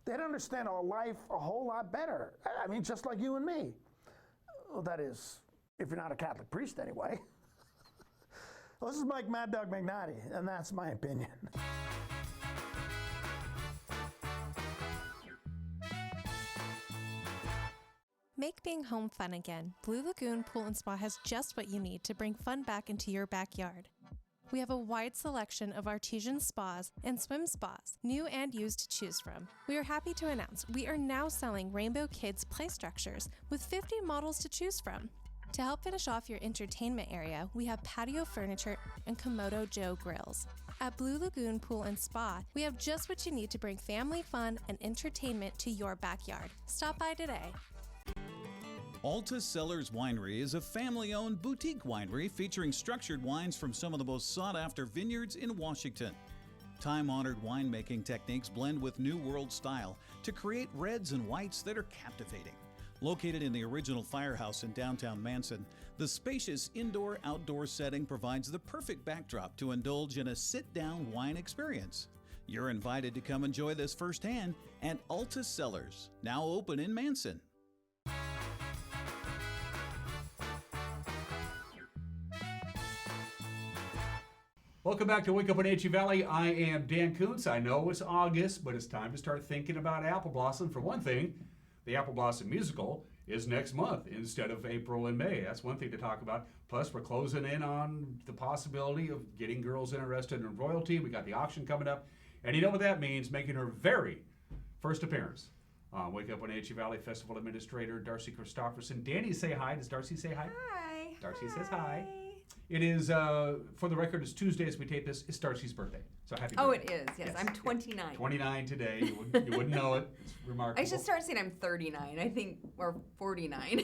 they'd understand our life a whole lot better. I mean, just like you and me. Well, that is, if you're not a Catholic priest anyway. Well, this is Mike Mad Dog Magnotti, and that's my opinion. Make being home fun again. Blue Lagoon Pool and Spa has just what you need to bring fun back into your backyard. We have a wide selection of artesian spas and swim spas, new and used, to choose from. We are happy to announce we are now selling Rainbow Kids play structures with 50 models to choose from. To help finish off your entertainment area, we have patio furniture and Komodo Joe grills. At Blue Lagoon Pool and Spa, we have just what you need to bring family fun and entertainment to your backyard. Stop by today. Alta Cellars Winery is a family-owned boutique winery featuring structured wines from some of the most sought-after vineyards in Washington. Time-honored winemaking techniques blend with New World style to create reds and whites that are captivating. Located in the original firehouse in downtown Manson, the spacious indoor-outdoor setting provides the perfect backdrop to indulge in a sit-down wine experience. You're invited to come enjoy this firsthand at Alta Cellars, now open in Manson. Welcome back to Wake Up Wenatchee Valley. I am Dan Kuntz. I know it's August, but it's time to start thinking about Apple Blossom. For one thing, the Apple Blossom musical is next month instead of April and May. That's one thing to talk about. Plus, we're closing in on the possibility of getting girls interested in royalty. We got the auction coming up. And you know what that means, making her very first appearance. Wake Up Wenatchee Valley Festival Administrator Darci Christoferson. Danny, say hi. Does Darci say hi? Hi. Darci says hi. It is, for the record, it's Tuesday as we tape this. It's Darci's birthday. So happy birthday. Oh, it is. Yes. I'm 29. 29 today. You wouldn't know it. It's remarkable. I should start saying I'm 39. I think, or 49.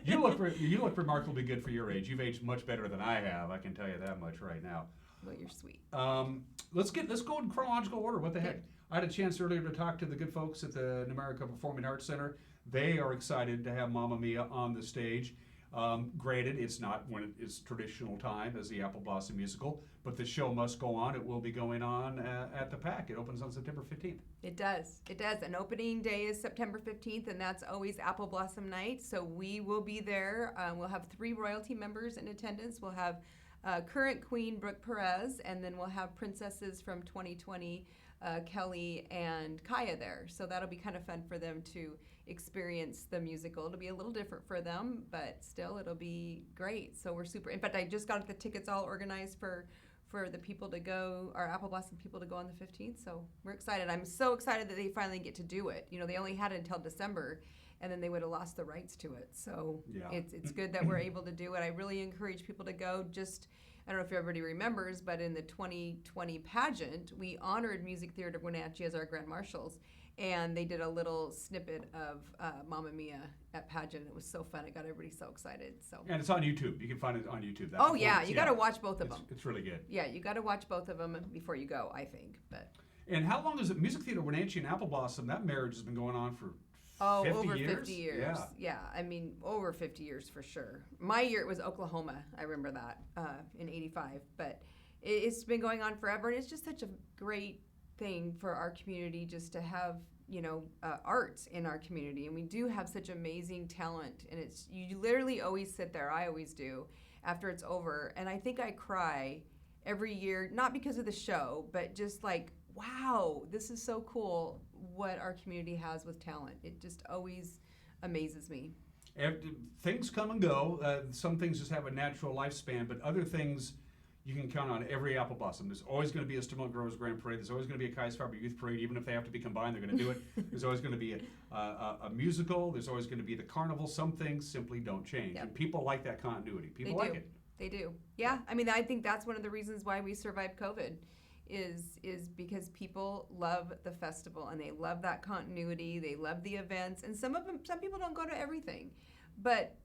You look remarkably good for your age. You've aged much better than I have. I can tell you that much right now. Well, you're sweet. Let's go in chronological order. What the heck? I had a chance earlier to talk to the good folks at the Numerica Performing Arts Center. They are excited to have Mamma Mia on the stage. Granted, it's not when it's traditional time as the Apple Blossom musical, but the show must go on. It will be going on at the PAC. It opens on September 15th. It does. It does. And opening day is September 15th, and that's always Apple Blossom night. So we will be there. We'll have 3 royalty members in attendance. We'll have current Queen Brooke Perez, and then we'll have princesses from 2020, Kelly and Kaya there. So that'll be kind of fun for them to experience the musical. It'll be a little different for them, but still it'll be great. So we're super. In fact, I just got the tickets all organized for the people to go, our Apple Blossom people to go on the 15th. So we're excited. I'm so excited that they finally get to do it. You know, they only had it until December, and then they would have lost the rights to it. So it's good that we're able to do it. I really encourage people to go. Just, I don't know if everybody remembers, but in the 2020 pageant, we honored Music Theater of Wenatchee as our Grand Marshals. And they did a little snippet of Mamma Mia at pageant. It was so fun. It got everybody so excited. So. And it's on YouTube. You can find it on YouTube. You got to watch both of them. It's really good. Yeah, you got to watch both of them before you go, I think. But. And how long is it? Music Theater Wenatchee and Apple Blossom, that marriage has been going on for 50 years? 50 years. Yeah, I mean, over 50 years for sure. My year, it was Oklahoma. I remember that in 85. But it's been going on forever, and it's just such a great thing for our community just to have, you know, arts in our community. And we do have such amazing talent, and it's, you literally always sit there, I always do, after it's over, and I think I cry every year, not because of the show, but just like, wow, this is so cool what our community has with talent. It just always amazes me. Things come and go. Some things just have a natural lifespan, but other things you can count on every Apple Blossom. There's always going to be a Stimulant Growers Grand Parade. There's always going to be a Kai's Fiber Youth Parade. Even if they have to be combined, they're going to do it. There's always going to be a musical. There's always going to be the carnival. Some things simply don't change. Yep. And people like that continuity. People like it. They do. Yeah. I mean, I think that's one of the reasons why we survived COVID is because people love the festival, and they love that continuity. They love the events. And some people don't go to everything. But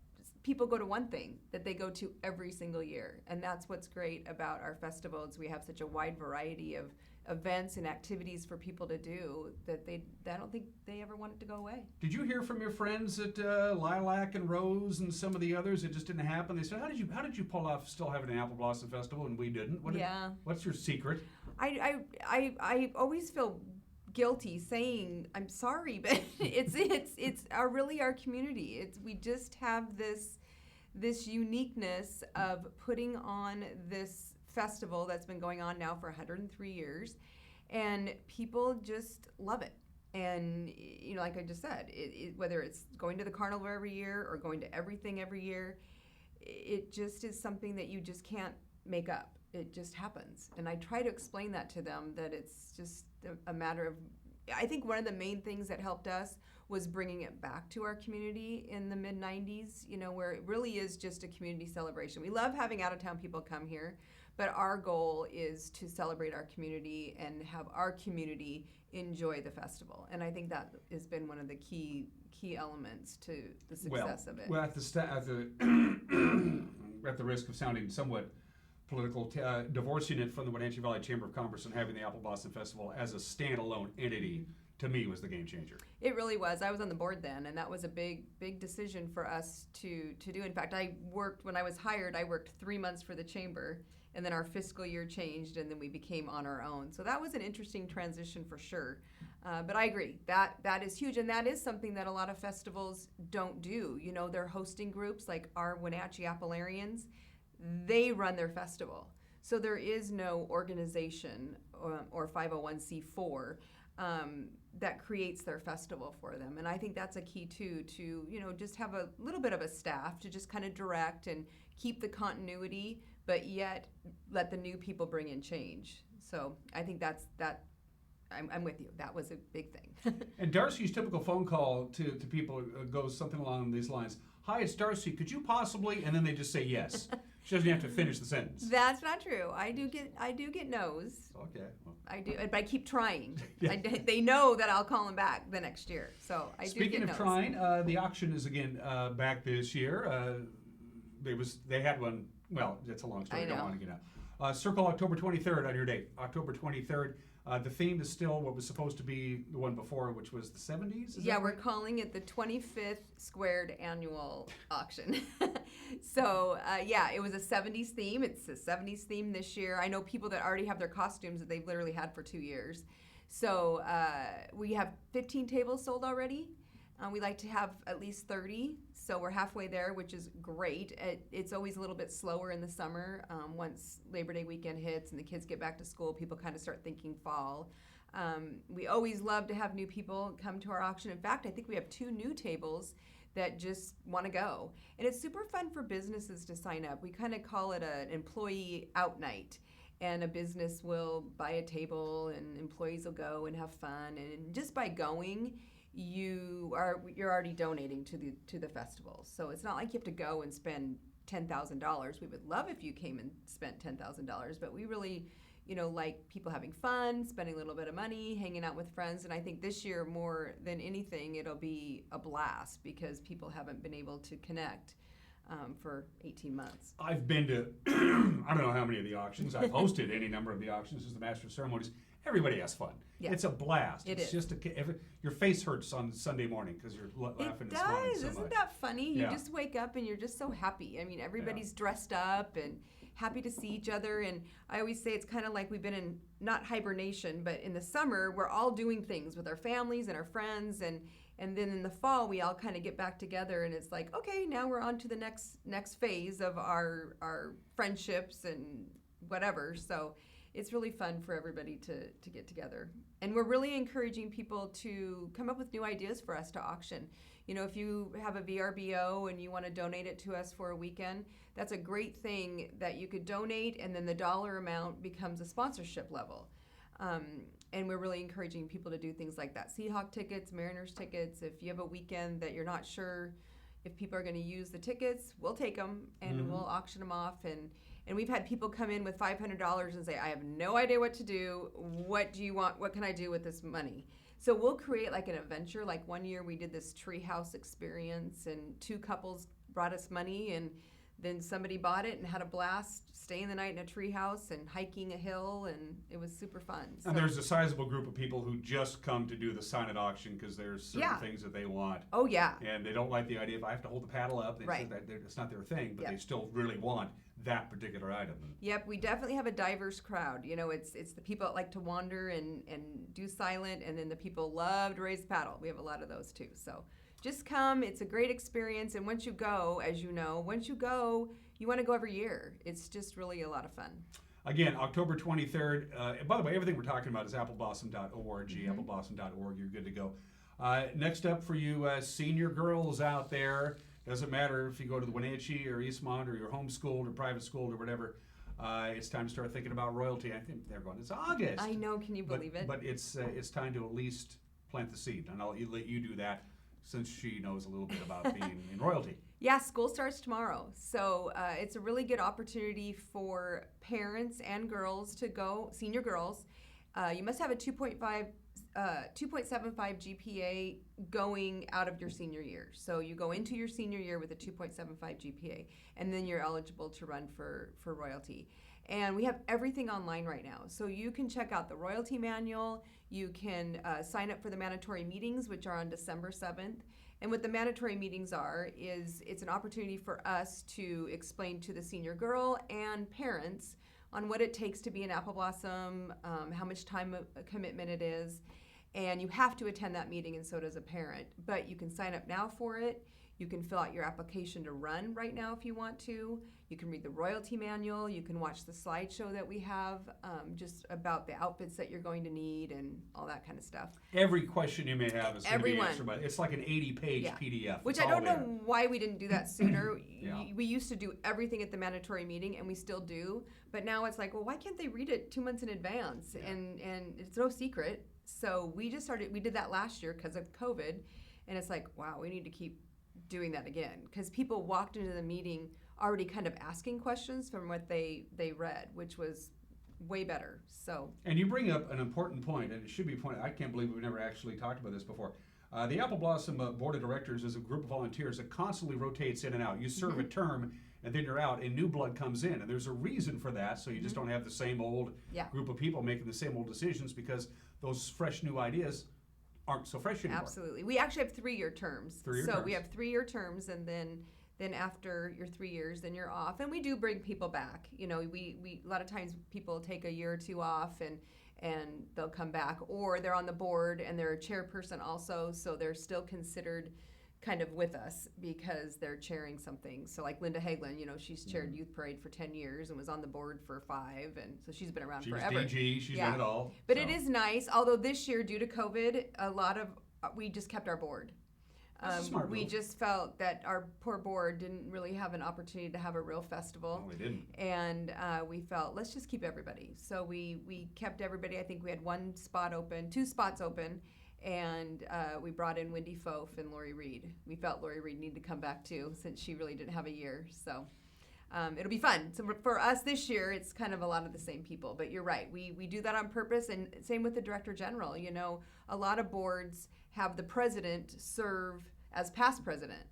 people go to one thing that they go to every single year, and that's what's great about our festival is we have such a wide variety of events and activities for people to do that I don't think they ever want it to go away. Did you hear from your friends at Lilac and Rose and some of the others? It just didn't happen. They said, how did you pull off still having an Apple Blossom Festival and we didn't? What's your secret? I always feel guilty saying I'm sorry, but it's really our community. We just have this uniqueness of putting on this festival that's been going on now for 103 years, and people just love it. And you know, like I just said, whether it's going to the carnival every year or going to everything every year, it just is something that you just can't make up. It just happens. And I try to explain that to them, that it's just a matter of, I think one of the main things that helped us was bringing it back to our community in the mid-90s, you know, where it really is just a community celebration. We love having out-of-town people come here, but our goal is to celebrate our community and have our community enjoy the festival. And I think that has been one of the key elements to the success of it. Well, at the risk of sounding somewhat political, divorcing it from the Wenatchee Valley Chamber of Commerce and having the Apple Blossom Festival as a standalone entity, to me, was the game changer. It really was. I was on the board then, and that was a big decision for us to do. In fact, when I was hired, I worked 3 months for the chamber, and then our fiscal year changed, and then we became on our own. So that was an interesting transition for sure. But I agree, that is huge, and that is something that a lot of festivals don't do. You know, they're hosting groups like our Wenatchee Appellarians. They run their festival. So there is no organization or 501c4 that creates their festival for them. And I think that's a key too, to, you know, just have a little bit of a staff to just kind of direct and keep the continuity, but yet let the new people bring in change. So I think I'm with you. That was a big thing. And Darci's typical phone call to people goes something along these lines. Hi, it's Darci. Could you possibly? And then they just say yes. She doesn't have to finish the sentence. That's not true. I do get no's. Okay. Well. I do, but I keep trying. Yeah. They know that I'll call them back the next year. So I do Speaking get of no's. trying, the auction is again back this year. They had one. Well, it's a long story. I don't want to get out. Circle October 23rd on your date. October 23rd. The theme is still what was supposed to be the one before, which was the 70s? Yeah, we're calling it the 25th Squared Annual Auction. So, it was a 70s theme. It's a 70s theme this year. I know people that already have their costumes that they've literally had for 2 years. So, we have 15 tables sold already. We like to have at least 30, so we're halfway there, which is great. It's always a little bit slower in the summer. Once Labor Day weekend hits and the kids get back to school, people kind of start thinking fall. We always love to have new people come to our auction. In fact, I think we have 2 new tables that just want to go. And it's super fun for businesses to sign up. We kind of call it an employee out night. And a business will buy a table and employees will go and have fun. And just by going, you're already donating to the festival. So it's not like you have to go and spend $10,000. We would love if you came and spent $10,000, but we really, like people having fun, spending a little bit of money, hanging out with friends. And I think this year more than anything, it'll be a blast because people haven't been able to connect for 18 months. I've been to I don't know how many of the auctions. I've hosted any number of the auctions as the master of ceremonies. Everybody has fun. Yeah. It's a blast. It it's is. just your face hurts on Sunday morning because you're laughing and smiling so much. Isn't that funny? Yeah. You just wake up and you're just so happy. I mean, everybody's dressed up and happy to see each other. And I always say it's kind of like we've been in, not hibernation, but in the summer, we're all doing things with our families and our friends. And then in the fall, we all kind of get back together and it's like, okay, now we're on to the next phase of our friendships and whatever. So it's really fun for everybody to get together. And we're really encouraging people to come up with new ideas for us to auction. If you have a VRBO and you want to donate it to us for a weekend, that's a great thing that you could donate and then the dollar amount becomes a sponsorship level. And we're really encouraging people to do things like that. Seahawk tickets, Mariners tickets. If you have a weekend that you're not sure if people are going to use the tickets, we'll take them and we'll auction them off. And we've had people come in with $500 and say, I have no idea what to do. What do you want? What can I do with this money? So we'll create like an adventure. Like one year we did this treehouse experience and 2 couples brought us money and then somebody bought it and had a blast staying the night in a treehouse and hiking a hill, and it was super fun. So. And there's a sizable group of people who just come to do the silent auction because there's certain things that they want. Oh, yeah. And they don't like the idea if I have to hold the paddle up. Right. It's not their thing, but they still really want that particular item. Yep, we definitely have a diverse crowd. It's the people that like to wander and do silent, and then the people love to raise the paddle. We have a lot of those too. So just come. It's a great experience. And once you go, as you know, you want to go every year. It's just really a lot of fun. Again, October 23rd. And by the way, everything we're talking about is appleblossom.org, appleblossom.org. You're good to go. Next up for you senior girls out there, doesn't matter if you go to the Wenatchee or Eastmont or you're homeschooled or private schooled or whatever, it's time to start thinking about royalty. I think they're going, it's August. I know, can you believe it? But it's time to at least plant the seed, and I'll let you do that since she knows a little bit about being in royalty. Yeah, school starts tomorrow. So it's a really good opportunity for parents and girls to go, senior girls. You must have a 2.75 GPA going out of your senior year. So you go into your senior year with a 2.75 GPA, and then you're eligible to run for royalty. And we have everything online right now. So you can check out the royalty manual. You can sign up for the mandatory meetings, which are on December 7th. And what the mandatory meetings is it's an opportunity for us to explain to the senior girl and parents on what it takes to be an Apple Blossom, how much time commitment it is. And you have to attend that meeting, and so does a parent. But you can sign up now for it. You can fill out your application to run right now if you want to. You can read the royalty manual. You can watch the slideshow that we have just about the outfits that you're going to need and all that kind of stuff. Every question you may have is going to be answered by, it's like an 80-page PDF. Which it's I don't know why we didn't do that sooner. We used to do everything at the mandatory meeting, and we still do. But now it's like, well, why can't they read it 2 months in advance? Yeah. And it's no secret. So we did that last year because of COVID. And it's like, wow, we need to keep doing that again, because people walked into the meeting already kind of asking questions from what they read, which was way better. So. And you bring up an important point, and it should be pointed. I can't believe we've never actually talked about this before. The Apple Blossom Board of Directors is a group of volunteers that constantly rotates in and out. You serve a term, and then you're out, and new blood comes in. And there's a reason for that, so you just don't have the same old group of people making the same old decisions, because those fresh new ideas aren't so fresh anymore. Absolutely. We actually have 3-year terms. We have 3-year terms, and then after your 3 years, then you're off. And we do bring people back. You know, we a lot of times people take a year or two off, and they'll come back, or they're on the board and they're a chairperson also, so they're still considered kind of with us because they're chairing something. So like Linda Hagelin, you know, she's chaired Youth Parade for 10 years and was on the board for 5, and so she's been around forever. She's DG, she's done it all. But it is nice, although this year due to COVID, we just kept our board. We just felt that our poor board didn't really have an opportunity to have a real festival. No, we didn't. And we felt, let's just keep everybody. So we kept everybody. I think we had 2 spots open, and we brought in Wendy Fofe and Lori Reed. We felt Lori Reed needed to come back too, since she really didn't have a year. So it'll be fun. So for us this year, it's kind of a lot of the same people. But you're right. We do that on purpose, and same with the Director General. You know, a lot of boards have the president serve as past president.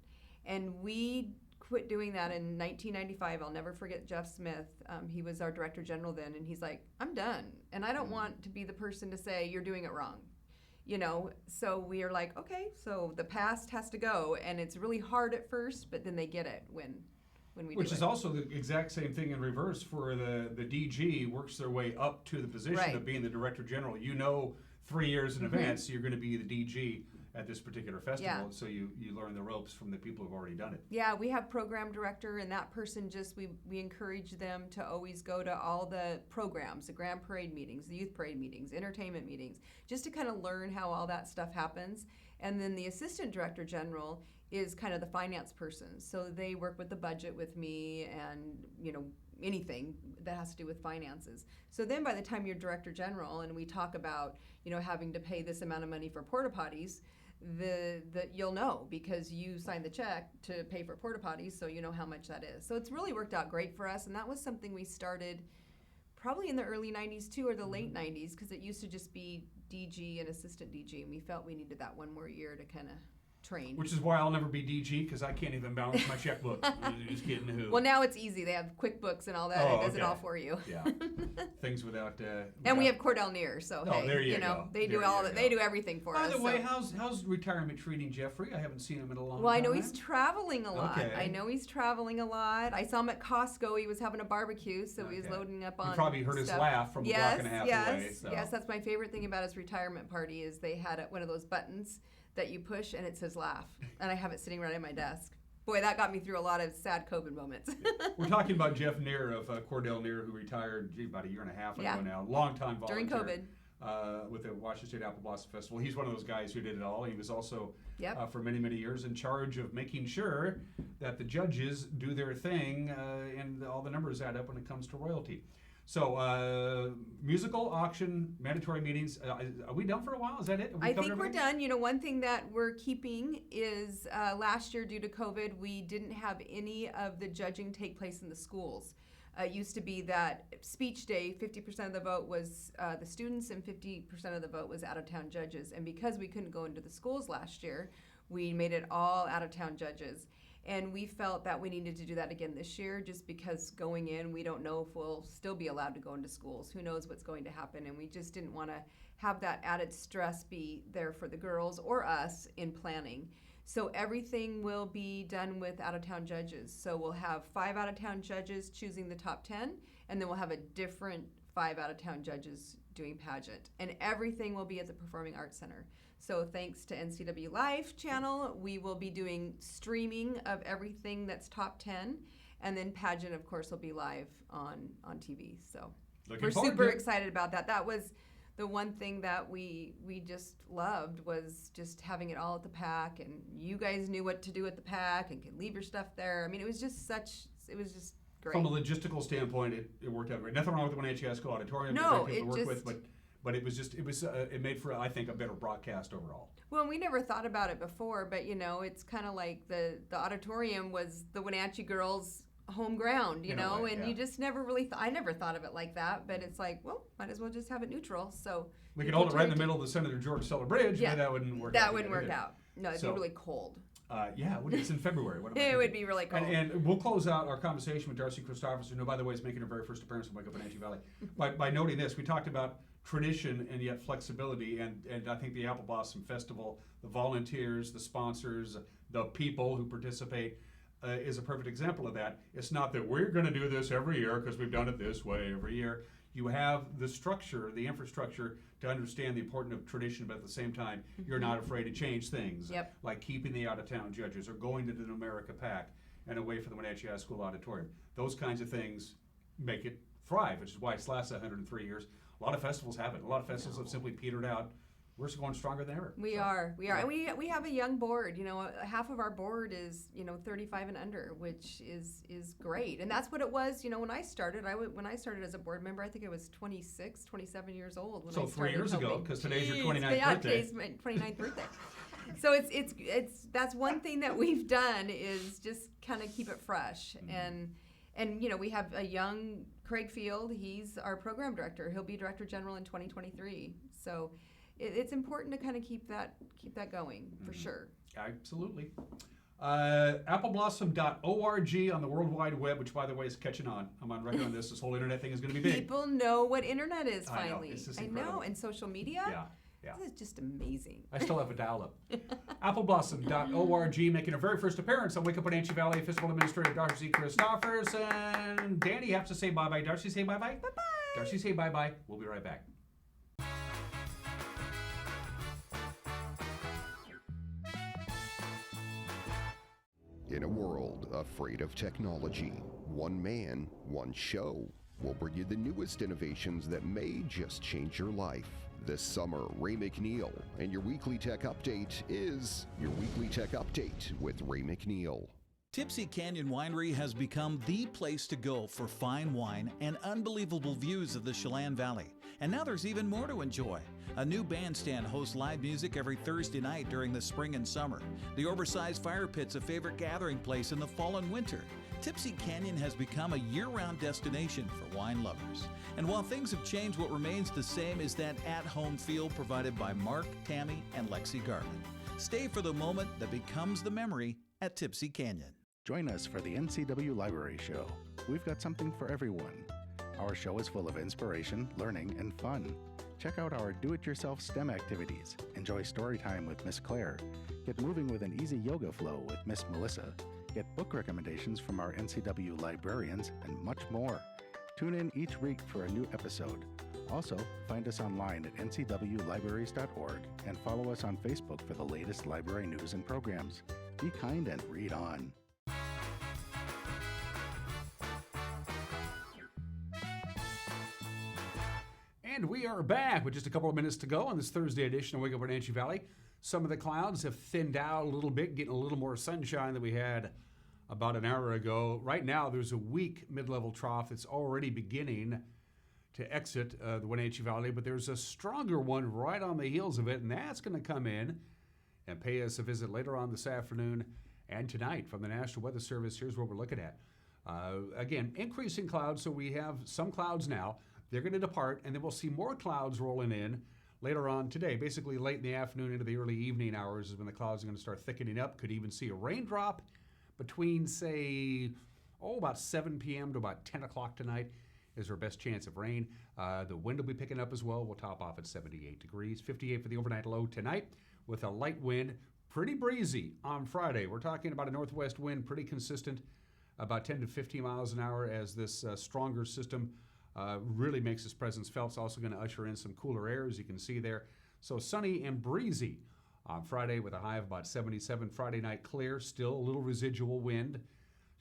And we quit doing that in 1995. I'll never forget Jeff Smith. He was our Director General then, and he's like, I'm done. And I don't want to be the person to say, you're doing it wrong. You know, so we are like, okay, so the past has to go. And it's really hard at first, but then they get it when we do it. Which is also the exact same thing in reverse for the DG works their way up to the position of being the Director General. You know, 3 years in advance, you're going to be the DG at this particular festival, so you learn the ropes from the people who've already done it. Yeah, we have program director, and that person we encourage them to always go to all the programs, the Grand Parade meetings, the Youth Parade meetings, entertainment meetings, just to kind of learn how all that stuff happens. And then the Assistant Director General is kind of the finance person, so they work with the budget with me, and you know, anything that has to do with finances. So then by the time you're Director General and we talk about, you know, having to pay this amount of money for porta potties, you'll know because you signed the check to pay for porta potties, so you know how much that is. So it's really worked out great for us, and that was something we started probably in the early 90s too, or the late 90s, because it used to just be DG and assistant DG, and we felt we needed that one more year to kind of train. Which is why I'll never be DG, because I can't even balance my checkbook. Just kidding. Who? Well, now it's easy. They have QuickBooks and all that. It does it all for you. Yeah. Things without. And we have Cordell Neer, so there you know, go. they do they do everything for us. By the way, how's retirement treating Jeffrey? I haven't seen him in a long time. Well, I know he's traveling a lot. Okay. I know he's traveling a lot. I saw him at Costco. He was having a barbecue, so he was loading up on. You probably heard his laugh from a block and a half away. So. Yes, that's my favorite thing about his retirement party is they had one of those buttons that you push and it says laugh, and I have it sitting right at my desk. Boy, that got me through a lot of sad COVID moments. We're talking about Jeff Neer of Cordell Neer, who retired about a year and a half ago now. Long-time volunteer. During COVID. With the Washington State Apple Blossom Festival. He's one of those guys who did it all. He was also, for many, many years, in charge of making sure that the judges do their thing and all the numbers add up when it comes to royalty. So, musical, auction, mandatory meetings. Are we done for a while? Is that it? I think we're done. You know, one thing that we're keeping is last year due to COVID, we didn't have any of the judging take place in the schools. It used to be that speech day, 50% of the vote was the students and 50% of the vote was out-of-town judges. And because we couldn't go into the schools last year, we made it all out-of-town judges. And we felt that we needed to do that again this year just because going in, we don't know if we'll still be allowed to go into schools. Who knows what's going to happen? And we just didn't want to have that added stress be there for the girls or us in planning. So everything will be done with out-of-town judges. So we'll have 5 out-of-town judges choosing the top 10, and then we'll have a different 5 out-of-town judges doing pageant. And everything will be at the Performing Arts Center. So thanks to NCW Life channel, we will be doing streaming of everything that's top 10, and then pageant, of course, will be live on TV. So we're super excited about that. That was the one thing that we just loved, was just having it all at the PAC, and you guys knew what to do at the PAC and could leave your stuff there. I mean, it was just great. From a logistical standpoint, it worked out great. Nothing wrong with the Wenatchee High School Auditorium. No, it worked with, but it made for, I think, a better broadcast overall. Well, we never thought about it before, but it's kind of like the auditorium was the Wenatchee girls' home ground, you know, and you just never really I never thought of it like that, but it's like, well, might as well just have it neutral. So we could hold it right in the middle of the Senator George Seller Bridge, but that wouldn't work out. That wouldn't work out. No, it'd be really cold. It's in February. It would be really cold. And we'll close out our conversation with Darci Christoferson, who, by the way, is making her very first appearance in Wake Up Wenatchee Valley, by noting this. We talked about tradition and yet flexibility, and I think the Apple Blossom Festival, the volunteers, the sponsors, the people who participate, is a perfect example of that. It's not that we're going to do this every year because we've done it this way every year. You have the structure, the infrastructure to understand the importance of tradition, but at the same time, you're not afraid to change things, like keeping the out-of-town judges or going to the Numerica PAC and away from the Wenatchee High School auditorium. Those kinds of things make it thrive, which is why it's lasted 103 years. A lot of festivals haven't. A lot of festivals have simply petered out. We're going stronger than ever. We are. And we have a young board. Half of our board is 35 and under, which is great. And that's what it was. When I started, when I started as a board member, I think I was 26, 27 years old when I started. So 3 years ago, because today's your 29th birthday. Yeah, today's my 29th birthday. So it's that's one thing that we've done is just kind of keep it fresh. And we have a young Craig Field. He's our program director. He'll be director general in 2023. So it's important to kind of keep that going for sure. Absolutely. Appleblossom.org on the World Wide Web, which by the way is catching on. I'm on record on this. This whole internet thing is going to be big. People know what internet is finally. I know. And social media. Yeah. This is just amazing. I still have a dial-up. Appleblossom.org, making her very first appearance on Wake Up Wenatchee Valley, Fiscal Administrator Darci Christoferson. Danny has to say bye-bye. Darci, say bye-bye. Bye-bye. Darci, say bye-bye. We'll be right back. In a world afraid of technology, one man, one show will bring you the newest innovations that may just change your life. This summer, Ray McNeil, and your Weekly Tech Update is your Weekly Tech Update with Ray McNeil. Tipsy Canyon Winery has become the place to go for fine wine and unbelievable views of the Chelan Valley. And now there's even more to enjoy. A new bandstand hosts live music every Thursday night during the spring and summer. The oversized fire pit's a favorite gathering place in the fall and winter. Tipsy Canyon has become a year-round destination for wine lovers. And while things have changed, what remains the same is that at-home feel provided by Mark, Tammy, and Lexi Garland. Stay for the moment that becomes the memory at Tipsy Canyon. Join us for the NCW Library Show. We've got something for everyone. Our show is full of inspiration, learning, and fun. Check out our do-it-yourself STEM activities. Enjoy story time with Miss Claire. Get moving with an easy yoga flow with Miss Melissa. Get book recommendations from our NCW librarians, and much more. Tune in each week for a new episode. Also, find us online at ncwlibraries.org and follow us on Facebook for the latest library news and programs. Be kind and read on. And we are back with just a couple of minutes to go on this Thursday edition of Wake Up Wenatchee Valley. Some of the clouds have thinned out a little bit, getting a little more sunshine than we had about an hour ago. Right now, there's a weak mid-level trough that's already beginning to exit the Wenatchee Valley, but there's a stronger one right on the heels of it, and that's going to come in and pay us a visit later on this afternoon and tonight from the National Weather Service. Here's what we're looking at. Again, increasing clouds, so we have some clouds now. They're going to depart, and then we'll see more clouds rolling in later on today. Basically, late in the afternoon into the early evening hours is when the clouds are going to start thickening up. Could even see a raindrop between, say, about 7 p.m. to about 10 o'clock tonight is our best chance of rain. The wind will be picking up as well. We'll top off at 78 degrees. 58 for the overnight low tonight with a light wind. Pretty breezy on Friday. We're talking about a northwest wind, pretty consistent, about 10 to 15 miles an hour as this stronger system really makes its presence felt. It's also going to usher in some cooler air, as you can see there. So sunny and breezy on Friday with a high of about 77. Friday night clear, still a little residual wind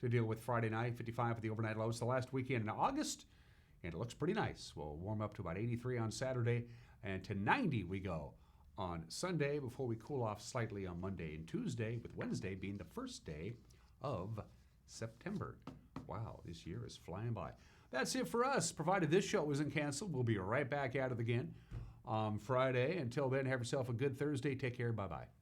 to deal with Friday night. 55 for the overnight low. It's the last weekend in August, and it looks pretty nice. We'll warm up to about 83 on Saturday, and to 90 we go on Sunday before we cool off slightly on Monday and Tuesday, with Wednesday being the first day of September. Wow, this year is flying by. That's it for us. Provided this show isn't canceled, we'll be right back at it again on Friday. Until then, have yourself a good Thursday. Take care. Bye-bye.